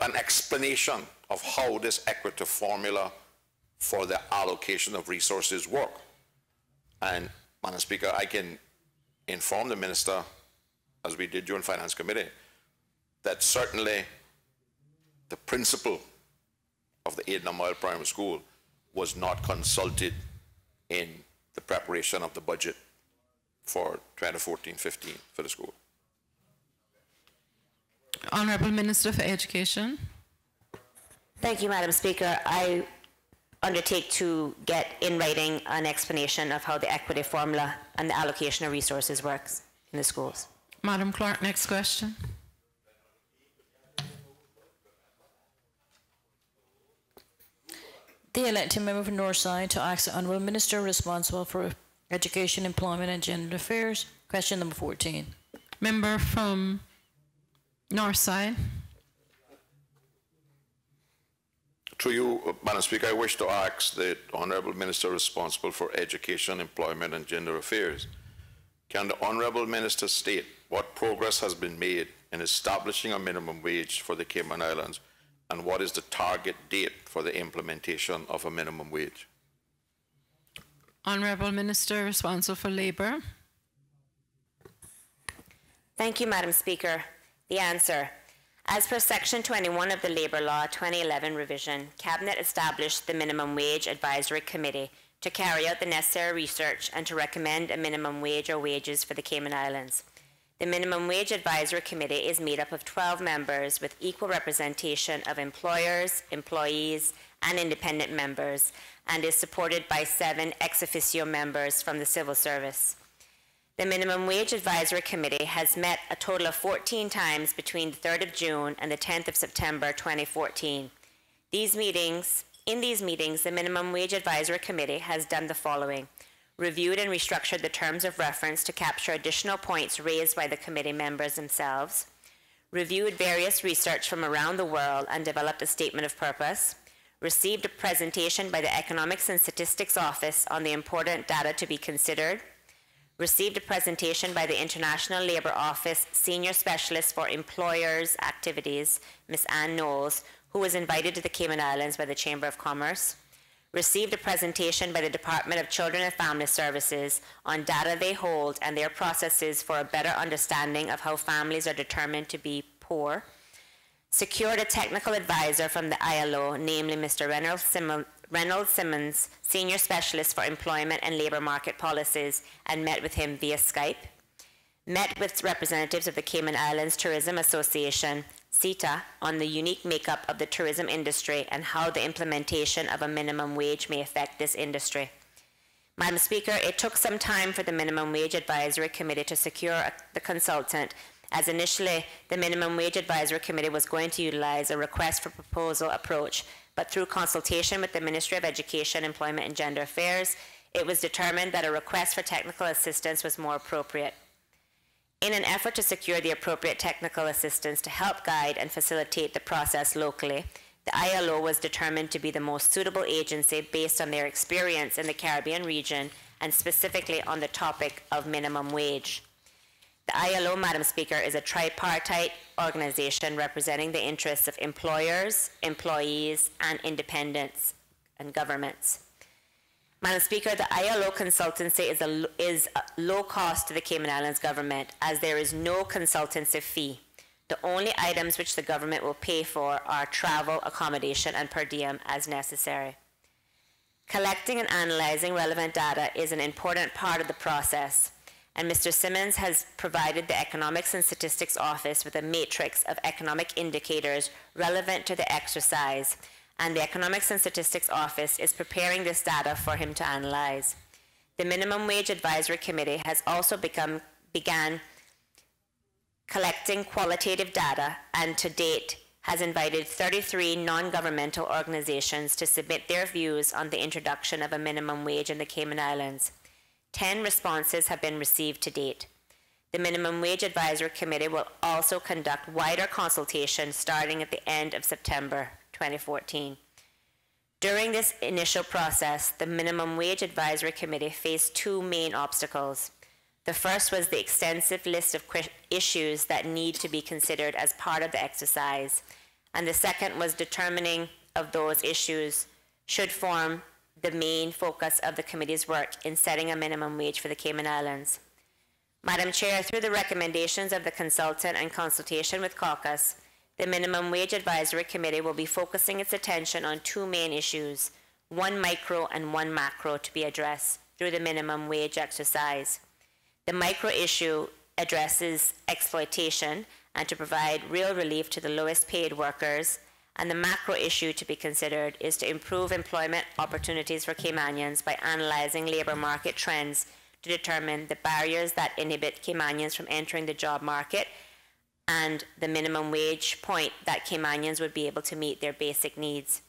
an explanation of how this equitable formula for the allocation of resources work. And, Madam Speaker, I can inform the Minister, as we did during Finance Committee, that certainly the principal of the Aidan Moyle Primary School was not consulted in the preparation of the budget for 2014-15 for the school. Honourable Minister for Education. Thank you, Madam Speaker. I undertake to get in writing an explanation of how the equity formula and the allocation of resources works in the schools. Madam Clerk, next question. The elected member for Northside to ask the Honourable Minister responsible for Education, Employment and Gender Affairs. Question number 14. Member from Northside. Through you, Madam Speaker, I wish to ask the Honourable Minister responsible for Education, Employment and Gender Affairs, can the Honourable Minister state what progress has been made in establishing a minimum wage for the Cayman Islands, and what is the target date for the implementation of a minimum wage? Honourable Minister responsible for Labour. Thank you, Madam Speaker. The answer. As per Section 21 of the Labour Law 2011 revision, Cabinet established the Minimum Wage Advisory Committee to carry out the necessary research and to recommend a minimum wage or wages for the Cayman Islands. The Minimum Wage Advisory Committee is made up of 12 members with equal representation of employers, employees, and independent members, and is supported by 7 ex officio members from the civil service. The Minimum Wage Advisory Committee has met a total of 14 times between the 3rd of June and the 10th of September 2014. In these meetings, the Minimum Wage Advisory Committee has done the following: reviewed and restructured the terms of reference to capture additional points raised by the committee members themselves, reviewed various research from around the world and developed a statement of purpose, received a presentation by the Economics and Statistics Office on the important data to be considered, received a presentation by the International Labour Office Senior Specialist for Employers Activities, Ms. Ann Knowles, who was invited to the Cayman Islands by the Chamber of Commerce, received a presentation by the Department of Children and Family Services on data they hold and their processes for a better understanding of how families are determined to be poor, secured a technical advisor from the ILO, namely Mr. Reynolds Simmons, Senior Specialist for Employment and Labour Market Policies, and met with him via Skype, met with representatives of the Cayman Islands Tourism Association, CETA, on the unique makeup of the tourism industry and how the implementation of a minimum wage may affect this industry. Madam Speaker, it took some time for the Minimum Wage Advisory Committee to secure the consultant, as initially the Minimum Wage Advisory Committee was going to utilize a request for proposal approach, but through consultation with the Ministry of Education, Employment and Gender Affairs, it was determined that a request for technical assistance was more appropriate. In an effort to secure the appropriate technical assistance to help guide and facilitate the process locally, the ILO was determined to be the most suitable agency based on their experience in the Caribbean region and specifically on the topic of minimum wage. The ILO, Madam Speaker, is a tripartite organization representing the interests of employers, employees, and independents and governments. Madam Speaker, the ILO consultancy is low cost to the Cayman Islands government, as there is no consultancy fee. The only items which the government will pay for are travel, accommodation, and per diem as necessary. Collecting and analyzing relevant data is an important part of the process, and Mr. Simmons has provided the Economics and Statistics Office with a matrix of economic indicators relevant to the exercise, and the Economics and Statistics Office is preparing this data for him to analyze. The Minimum Wage Advisory Committee has also began collecting qualitative data, and to date has invited 33 non-governmental organizations to submit their views on the introduction of a minimum wage in the Cayman Islands. 10 responses have been received to date. The Minimum Wage Advisory Committee will also conduct wider consultation starting at the end of September 2014. During this initial process, the Minimum Wage Advisory Committee faced 2 main obstacles. The first was the extensive list of issues that need to be considered as part of the exercise, and the second was determining of those issues should form the main focus of the committee's work in setting a minimum wage for the Cayman Islands. Madam Chair, through the recommendations of the consultant and consultation with caucus, the Minimum Wage Advisory Committee will be focusing its attention on 2 main issues, 1 micro and 1 macro, to be addressed through the minimum wage exercise. The micro issue addresses exploitation and to provide real relief to the lowest paid workers, and the macro issue to be considered is to improve employment opportunities for Caymanians by analyzing labour market trends to determine the barriers that inhibit Caymanians from entering the job market and the minimum wage point that Caymanians would be able to meet their basic needs.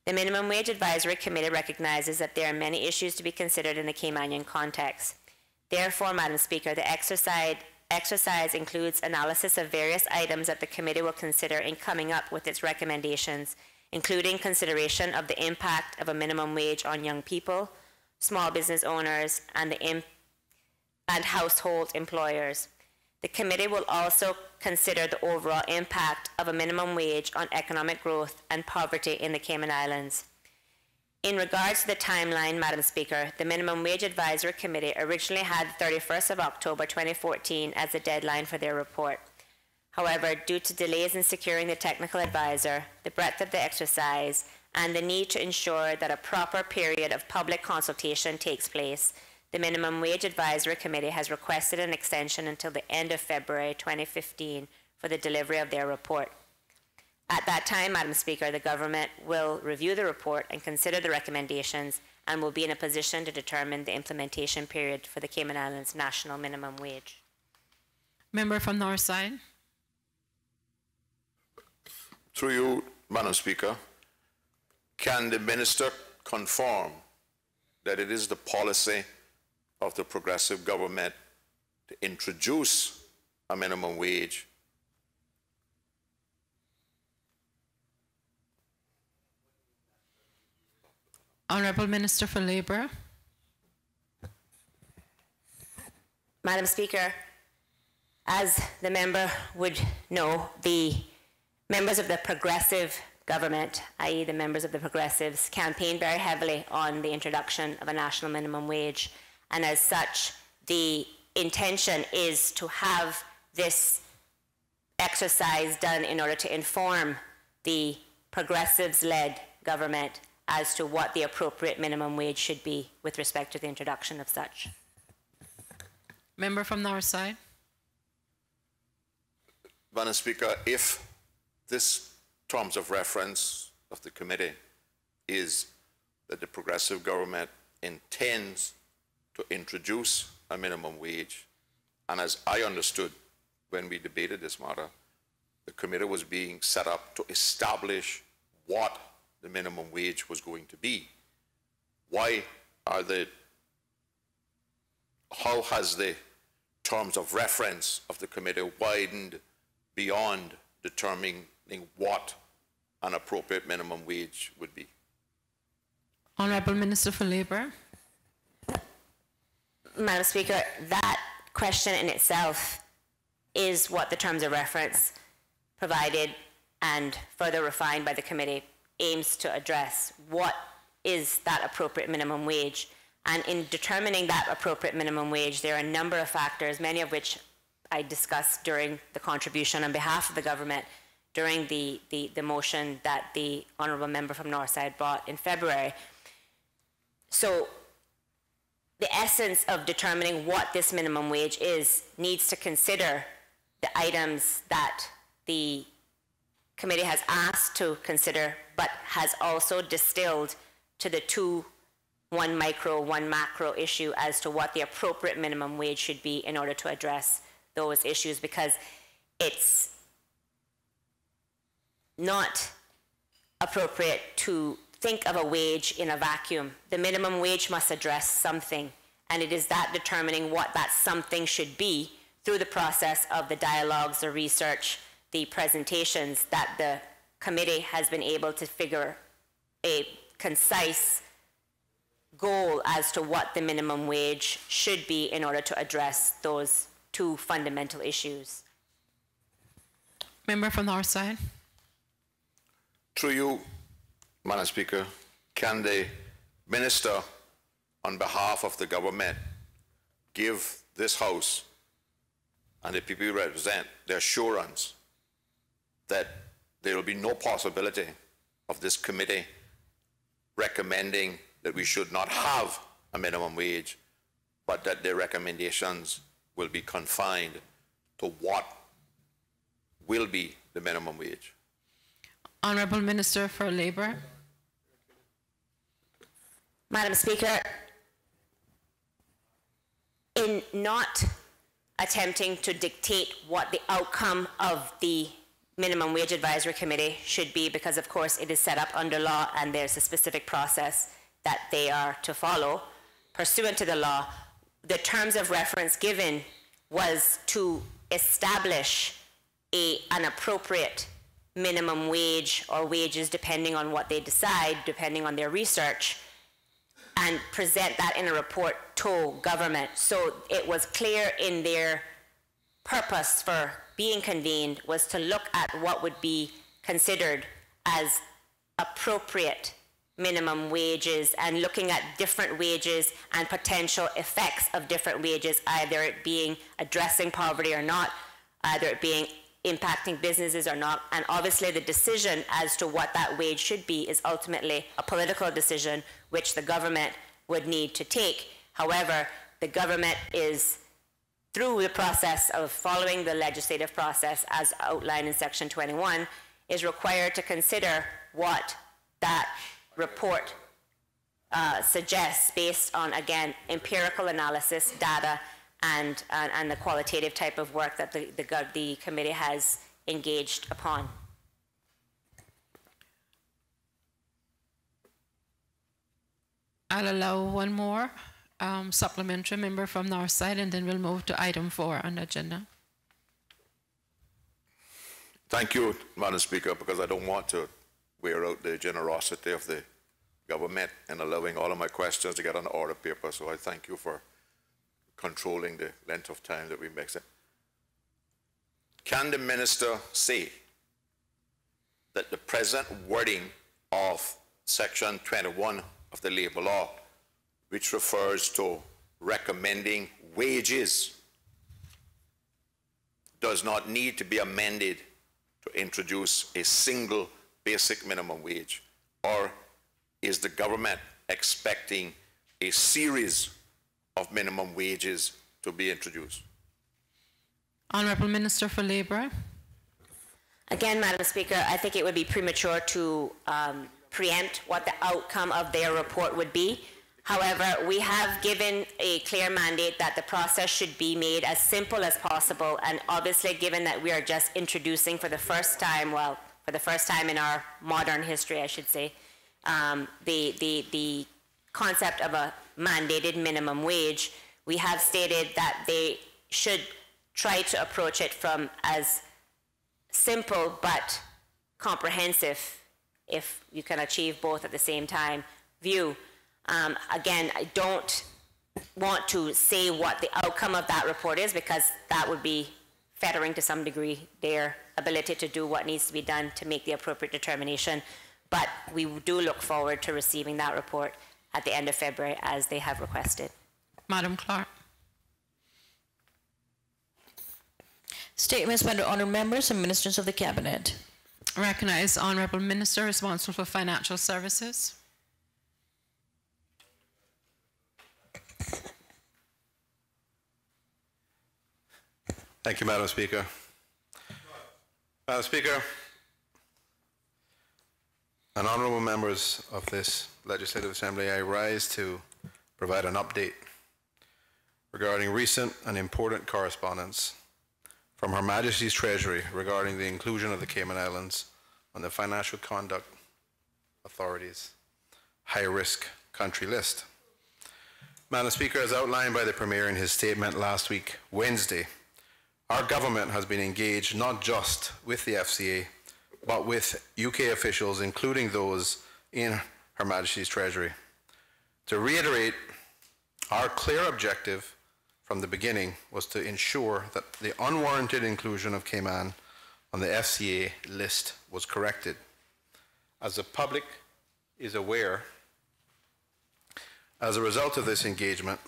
The Minimum Wage Advisory Committee recognizes that there are many issues to be considered in the Caymanian context. Therefore, Madam Speaker, the exercise includes analysis of various items that the committee will consider in coming up with its recommendations, including consideration of the impact of a minimum wage on young people, small business owners, and household employers. The committee will also consider the overall impact of a minimum wage on economic growth and poverty in the Cayman Islands. In regards to the timeline, Madam Speaker, the Minimum Wage Advisory Committee originally had the 31st of October 2014 as the deadline for their report. However, due to delays in securing the technical advisor, the breadth of the exercise, and the need to ensure that a proper period of public consultation takes place, the Minimum Wage Advisory Committee has requested an extension until the end of February 2015 for the delivery of their report. At that time, Madam Speaker, the government will review the report and consider the recommendations and will be in a position to determine the implementation period for the Cayman Islands national minimum wage. Member from Northside. Through you, Madam Speaker, can the minister confirm that it is the policy of the progressive government to introduce a minimum wage? Honorable Minister for Labour. Madam Speaker, as the member would know, the members of the progressive government, i.e. the members of the Progressives, campaigned very heavily on the introduction of a national minimum wage. And as such, the intention is to have this exercise done in order to inform the Progressives-led government as to what the appropriate minimum wage should be with respect to the introduction of such. Member from Northside. Madam Speaker, if this terms of reference of the committee is that the progressive government intends to introduce a minimum wage, and as I understood when we debated this matter, the committee was being set up to establish what the minimum wage was going to be. How has the terms of reference of the committee widened beyond determining what an appropriate minimum wage would be? Honourable Minister for Labour. Madam Speaker, that question in itself is what the terms of reference provided and further refined by the committee aims to address. What is that appropriate minimum wage? And in determining that appropriate minimum wage, there are a number of factors, many of which I discussed during the contribution on behalf of the government during the motion that the Honourable Member from Northside brought in February. So the essence of determining what this minimum wage is needs to consider the items that the committee has asked to consider, but has also distilled to the one micro, one macro issue as to what the appropriate minimum wage should be in order to address those issues, because it's not appropriate to think of a wage in a vacuum. The minimum wage must address something, and it is that determining what that something should be through the process of the dialogues, the research, the presentations, that the committee has been able to figure a concise goal as to what the minimum wage should be in order to address those two fundamental issues. Member from Northside. Through you, Madam Speaker, can the minister, on behalf of the government, give this House and the people we represent the assurance that there will be no possibility of this committee recommending that we should not have a minimum wage, but that their recommendations will be confined to what will be the minimum wage? Honourable Minister for Labour. Madam Speaker, in not attempting to dictate what the outcome of the Minimum Wage Advisory Committee should be, because of course it is set up under law and there's a specific process that they are to follow pursuant to the law, the terms of reference given was to establish an appropriate minimum wage or wages, depending on what they decide, depending on their research, and present that in a report to government. So it was clear in their purpose for being convened was to look at what would be considered as appropriate minimum wages and looking at different wages and potential effects of different wages, either it being addressing poverty or not, either it being impacting businesses or not. And obviously the decision as to what that wage should be is ultimately a political decision which the government would need to take. However, the government is, through the process of following the legislative process as outlined in Section 21, is required to consider what that report suggests based on, again, empirical analysis, data, and the qualitative type of work that the committee has engaged upon. I'll allow one more supplementary member from Northside, and then we'll move to item 4 on the agenda. Thank you, Madam Speaker, because I don't want to wear out the generosity of the government and allowing all of my questions to get on the order paper. So I thank you for controlling the length of time that we make it. Can the minister say that the present wording of Section 21 of the Labour Law, which refers to recommending wages, does not need to be amended to introduce a single basic minimum wage? Or is the government expecting a series of minimum wages to be introduced? Honourable Minister for Labour. Again, Madam Speaker, I think it would be premature to preempt what the outcome of their report would be. However, we have given a clear mandate that the process should be made as simple as possible, and obviously given that we are just introducing for the first time, well, for the first time in our modern history, I should say, the concept of a mandated minimum wage, we have stated that they should try to approach it from as simple but comprehensive, if you can achieve both at the same time, view. Again, I don't want to say what the outcome of that report is, because that would be fettering to some degree their ability to do what needs to be done to make the appropriate determination. But we do look forward to receiving that report at the end of February as they have requested. Madam Clerk. Statements by the honourable members and ministers of the Cabinet. Recognize Honourable Minister responsible for Financial Services. Thank you, Madam Speaker. Madam Speaker, and honourable members of this Legislative Assembly, I rise to provide an update regarding recent and important correspondence from Her Majesty's Treasury regarding the inclusion of the Cayman Islands on the Financial Conduct Authority's high-risk country list. Madam Speaker, as outlined by the Premier in his statement last week, Wednesday, our government has been engaged not just with the FCA, but with UK officials, including those in Her Majesty's Treasury, to reiterate our clear objective from the beginning was to ensure that the unwarranted inclusion of Cayman on the FCA list was corrected. As the public is aware, as a result of this engagement,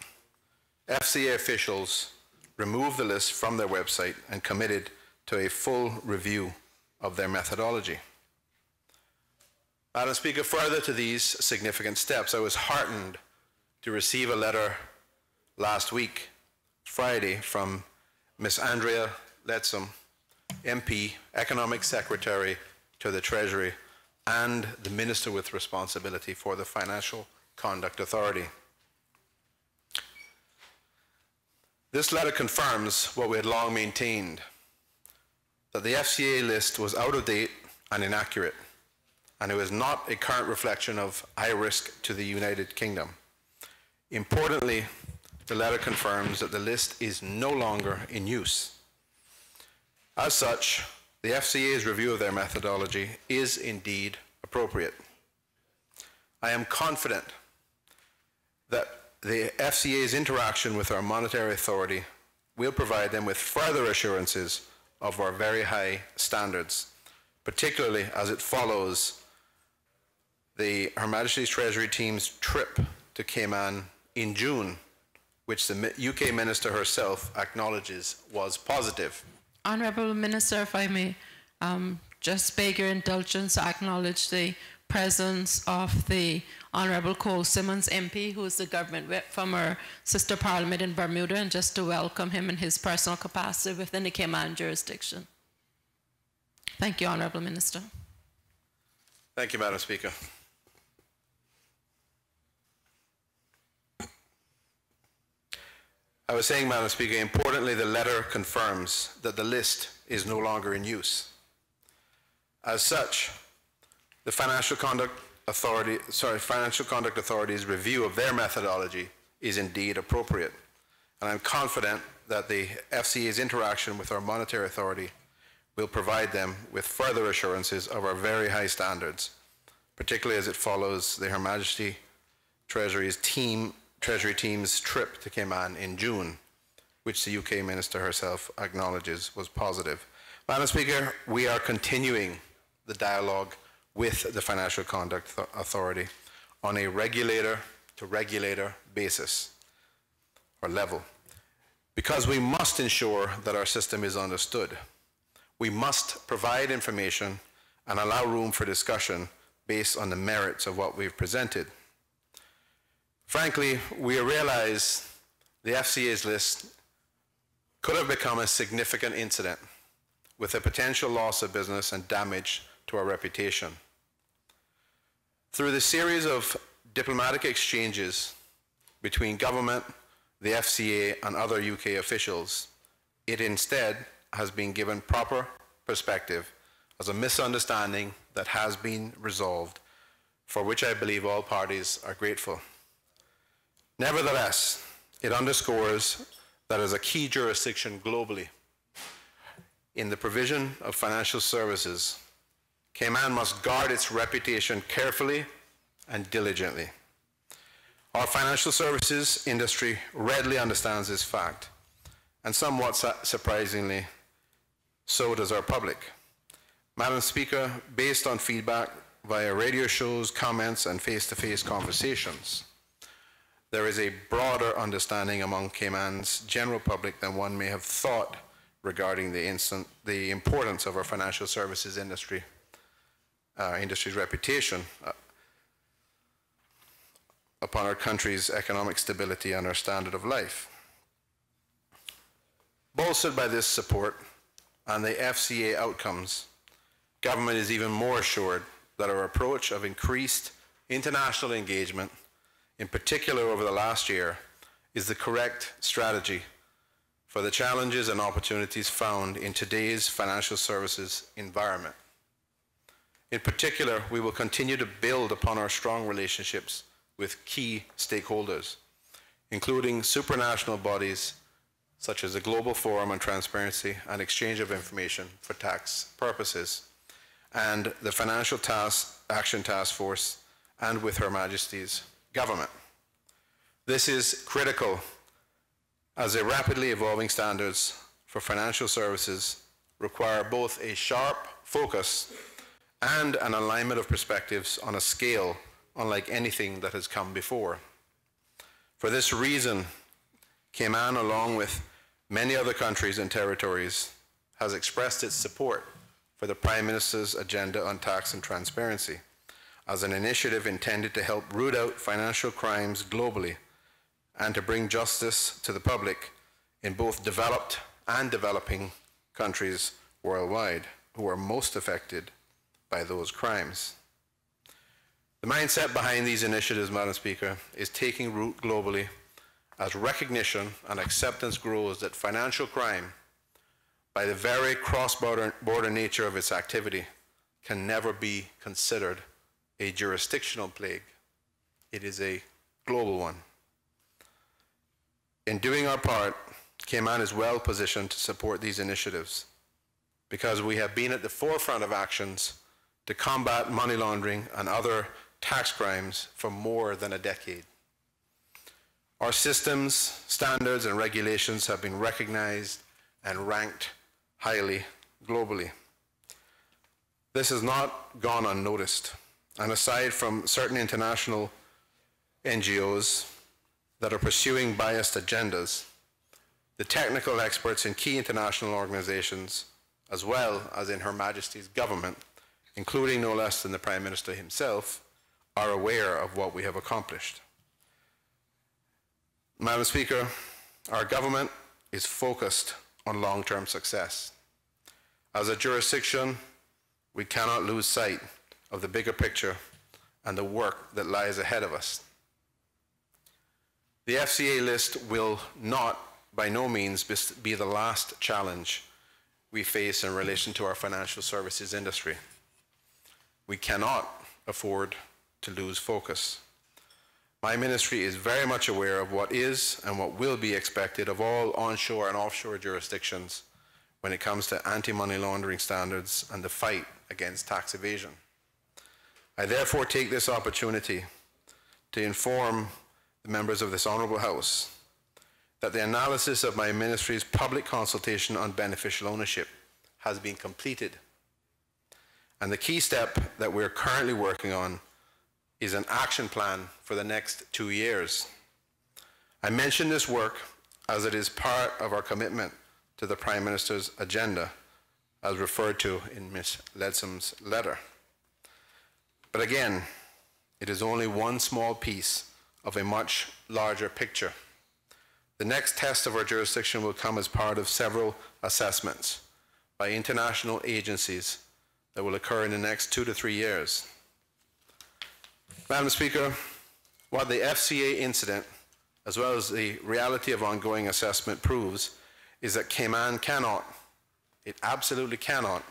FCA officials removed the list from their website and committed to a full review of their methodology. Madam Speaker, further to these significant steps, I was heartened to receive a letter last week, Friday, from Ms. Andrea Letsom, MP, Economic Secretary to the Treasury, and the Minister with responsibility for the Financial Conduct Authority. This letter confirms what we had long maintained, that the FCA list was out of date and inaccurate, and it was not a current reflection of high risk to the United Kingdom. Importantly, the letter confirms that the list is no longer in use. As such, the FCA's review of their methodology is indeed appropriate. I am confident that the FCA's interaction with our monetary authority will provide them with further assurances of our very high standards, particularly as it follows Her Majesty's Treasury team's trip to Cayman in June, which the UK Minister herself acknowledges was positive. Honourable Minister, if I may, just beg your indulgence to acknowledge the presence of the Honourable Cole Simmons MP, who is the government whip from our sister parliament in Bermuda, and just to welcome him in his personal capacity within the Cayman jurisdiction. Thank you, Honourable Minister. Thank you, Madam Speaker. I was saying, Madam Speaker, importantly, the letter confirms that the list is no longer in use. As such, the Financial Conduct Authority's review of their methodology is indeed appropriate. And I'm confident that the FCA's interaction with our monetary authority will provide them with further assurances of our very high standards, particularly as it follows the Her Majesty Treasury team's trip to Cayman in June, which the UK Minister herself acknowledges was positive. Madam Speaker, we are continuing the dialogue with the Financial Conduct Authority on a regulator-to-regulator basis or level, because we must ensure that our system is understood. We must provide information and allow room for discussion based on the merits of what we've presented. Frankly, we realize the FCA's list could have become a significant incident with a potential loss of business and damage to our reputation. Through the series of diplomatic exchanges between government, the FCA, and other UK officials, it instead has been given proper perspective as a misunderstanding that has been resolved, for which I believe all parties are grateful. Nevertheless, it underscores that as a key jurisdiction globally in the provision of financial services, Cayman must guard its reputation carefully and diligently. Our financial services industry readily understands this fact, and somewhat surprisingly, so does our public. Madam Speaker, based on feedback via radio shows, comments, and face-to-face conversations, there is a broader understanding among Cayman's general public than one may have thought regarding the importance of our financial services industry's reputation upon our country's economic stability and our standard of life. Bolstered by this support and the FCA outcomes, government is even more assured that our approach of increased international engagement, in particular over the last year, is the correct strategy for the challenges and opportunities found in today's financial services environment. In particular, we will continue to build upon our strong relationships with key stakeholders, including supranational bodies such as the Global Forum on Transparency and Exchange of Information for Tax Purposes, and the Financial Action Task Force, and with Her Majesty's government. This is critical as the rapidly evolving standards for financial services require both a sharp focus and an alignment of perspectives on a scale unlike anything that has come before. For this reason, Cayman, along with many other countries and territories, has expressed its support for the Prime Minister's agenda on tax and transparency as an initiative intended to help root out financial crimes globally and to bring justice to the public in both developed and developing countries worldwide who are most affected by those crimes. The mindset behind these initiatives, Madam Speaker, is taking root globally as recognition and acceptance grows that financial crime, by the very cross-border nature of its activity, can never be considered a jurisdictional plague. It is a global one. In doing our part, Cayman is well positioned to support these initiatives because we have been at the forefront of actions to combat money laundering and other tax crimes for more than a decade. Our systems, standards, and regulations have been recognized and ranked highly globally. This has not gone unnoticed, and aside from certain international NGOs that are pursuing biased agendas, the technical experts in key international organizations, as well as in Her Majesty's government, including no less than the Prime Minister himself, are aware of what we have accomplished. Madam Speaker, our government is focused on long-term success. As a jurisdiction we cannot lose sight of the bigger picture and the work that lies ahead of us. The FCA list will not, by no means, be the last challenge we face in relation to our financial services industry. We cannot afford to lose focus. My ministry is very much aware of what is and what will be expected of all onshore and offshore jurisdictions when it comes to anti-money laundering standards and the fight against tax evasion. I therefore take this opportunity to inform the members of this Honourable House that the analysis of my ministry's public consultation on beneficial ownership has been completed. And the key step that we're currently working on is an action plan for the next 2 years. I mention this work as it is part of our commitment to the Prime Minister's agenda, as referred to in Ms. Ledsam's letter. But again, it is only one small piece of a much larger picture. The next test of our jurisdiction will come as part of several assessments by international agencies that will occur in the next 2 to 3 years. Madam Speaker, what the FCA incident, as well as the reality of ongoing assessment, proves is that Cayman cannot, it absolutely cannot,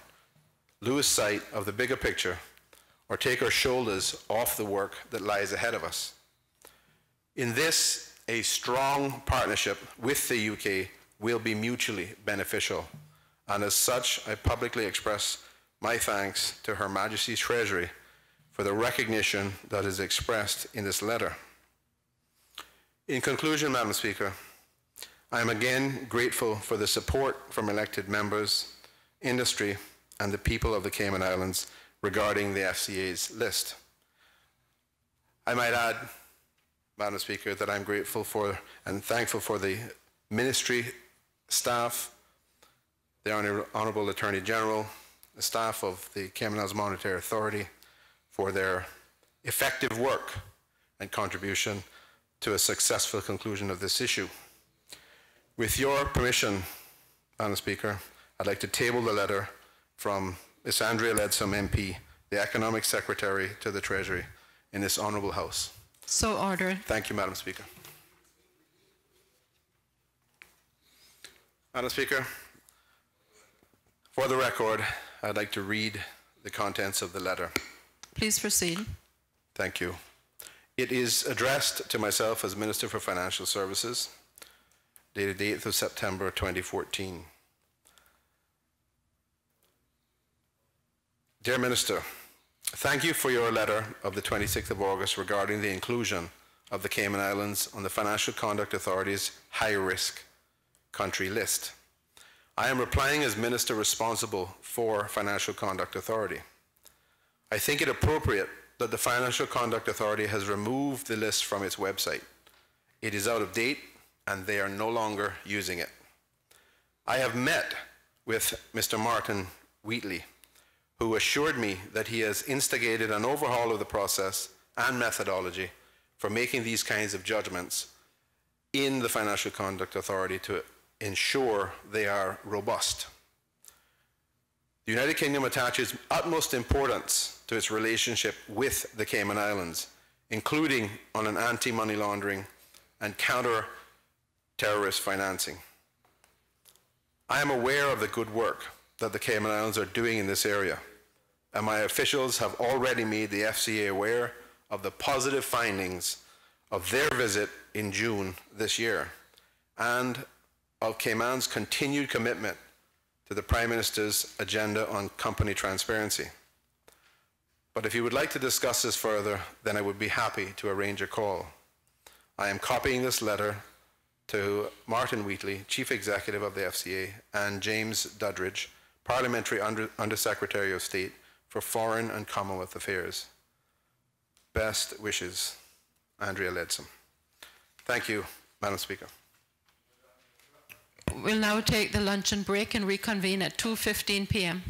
lose sight of the bigger picture or take our shoulders off the work that lies ahead of us. In this, a strong partnership with the UK will be mutually beneficial, and as such, I publicly express my thanks to Her Majesty's Treasury for the recognition that is expressed in this letter. In conclusion, Madam Speaker, I am again grateful for the support from elected members, industry, and the people of the Cayman Islands regarding the FCA's list. I might add, Madam Speaker, that I'm grateful for and thankful for the ministry staff, the Honourable Attorney General, the staff of the Cayman Islands Monetary Authority for their effective work and contribution to a successful conclusion of this issue. With your permission, Madam Speaker, I'd like to table the letter from Ms. Andrea Ledsam, MP, the Economic Secretary to the Treasury in this Honourable House. So ordered. Thank you, Madam Speaker. Madam Speaker, for the record, I'd like to read the contents of the letter. Please proceed. Thank you. It is addressed to myself as Minister for Financial Services, dated the 8th of September 2014. Dear Minister, thank you for your letter of the 26th of August regarding the inclusion of the Cayman Islands on the Financial Conduct Authority's high-risk country list. I am replying as Minister responsible for Financial Conduct Authority. I think it appropriate that the Financial Conduct Authority has removed the list from its website. It is out of date and they are no longer using it. I have met with Mr. Martin Wheatley, who assured me that he has instigated an overhaul of the process and methodology for making these kinds of judgments in the Financial Conduct Authority to ensure they are robust. The United Kingdom attaches utmost importance to its relationship with the Cayman Islands, including on an anti-money laundering and counter-terrorist financing. I am aware of the good work that the Cayman Islands are doing in this area, and my officials have already made the FCA aware of the positive findings of their visit in June this year, and of Cayman's continued commitment to the Prime Minister's agenda on company transparency. But if you would like to discuss this further, then I would be happy to arrange a call. I am copying this letter to Martin Wheatley, Chief Executive of the FCA, and James Duddridge, Parliamentary Under-Secretary of State for Foreign and Commonwealth Affairs. Best wishes, Andrea Ledsam. Thank you, Madam Speaker. We'll now take the luncheon break and reconvene at 2:15 p.m.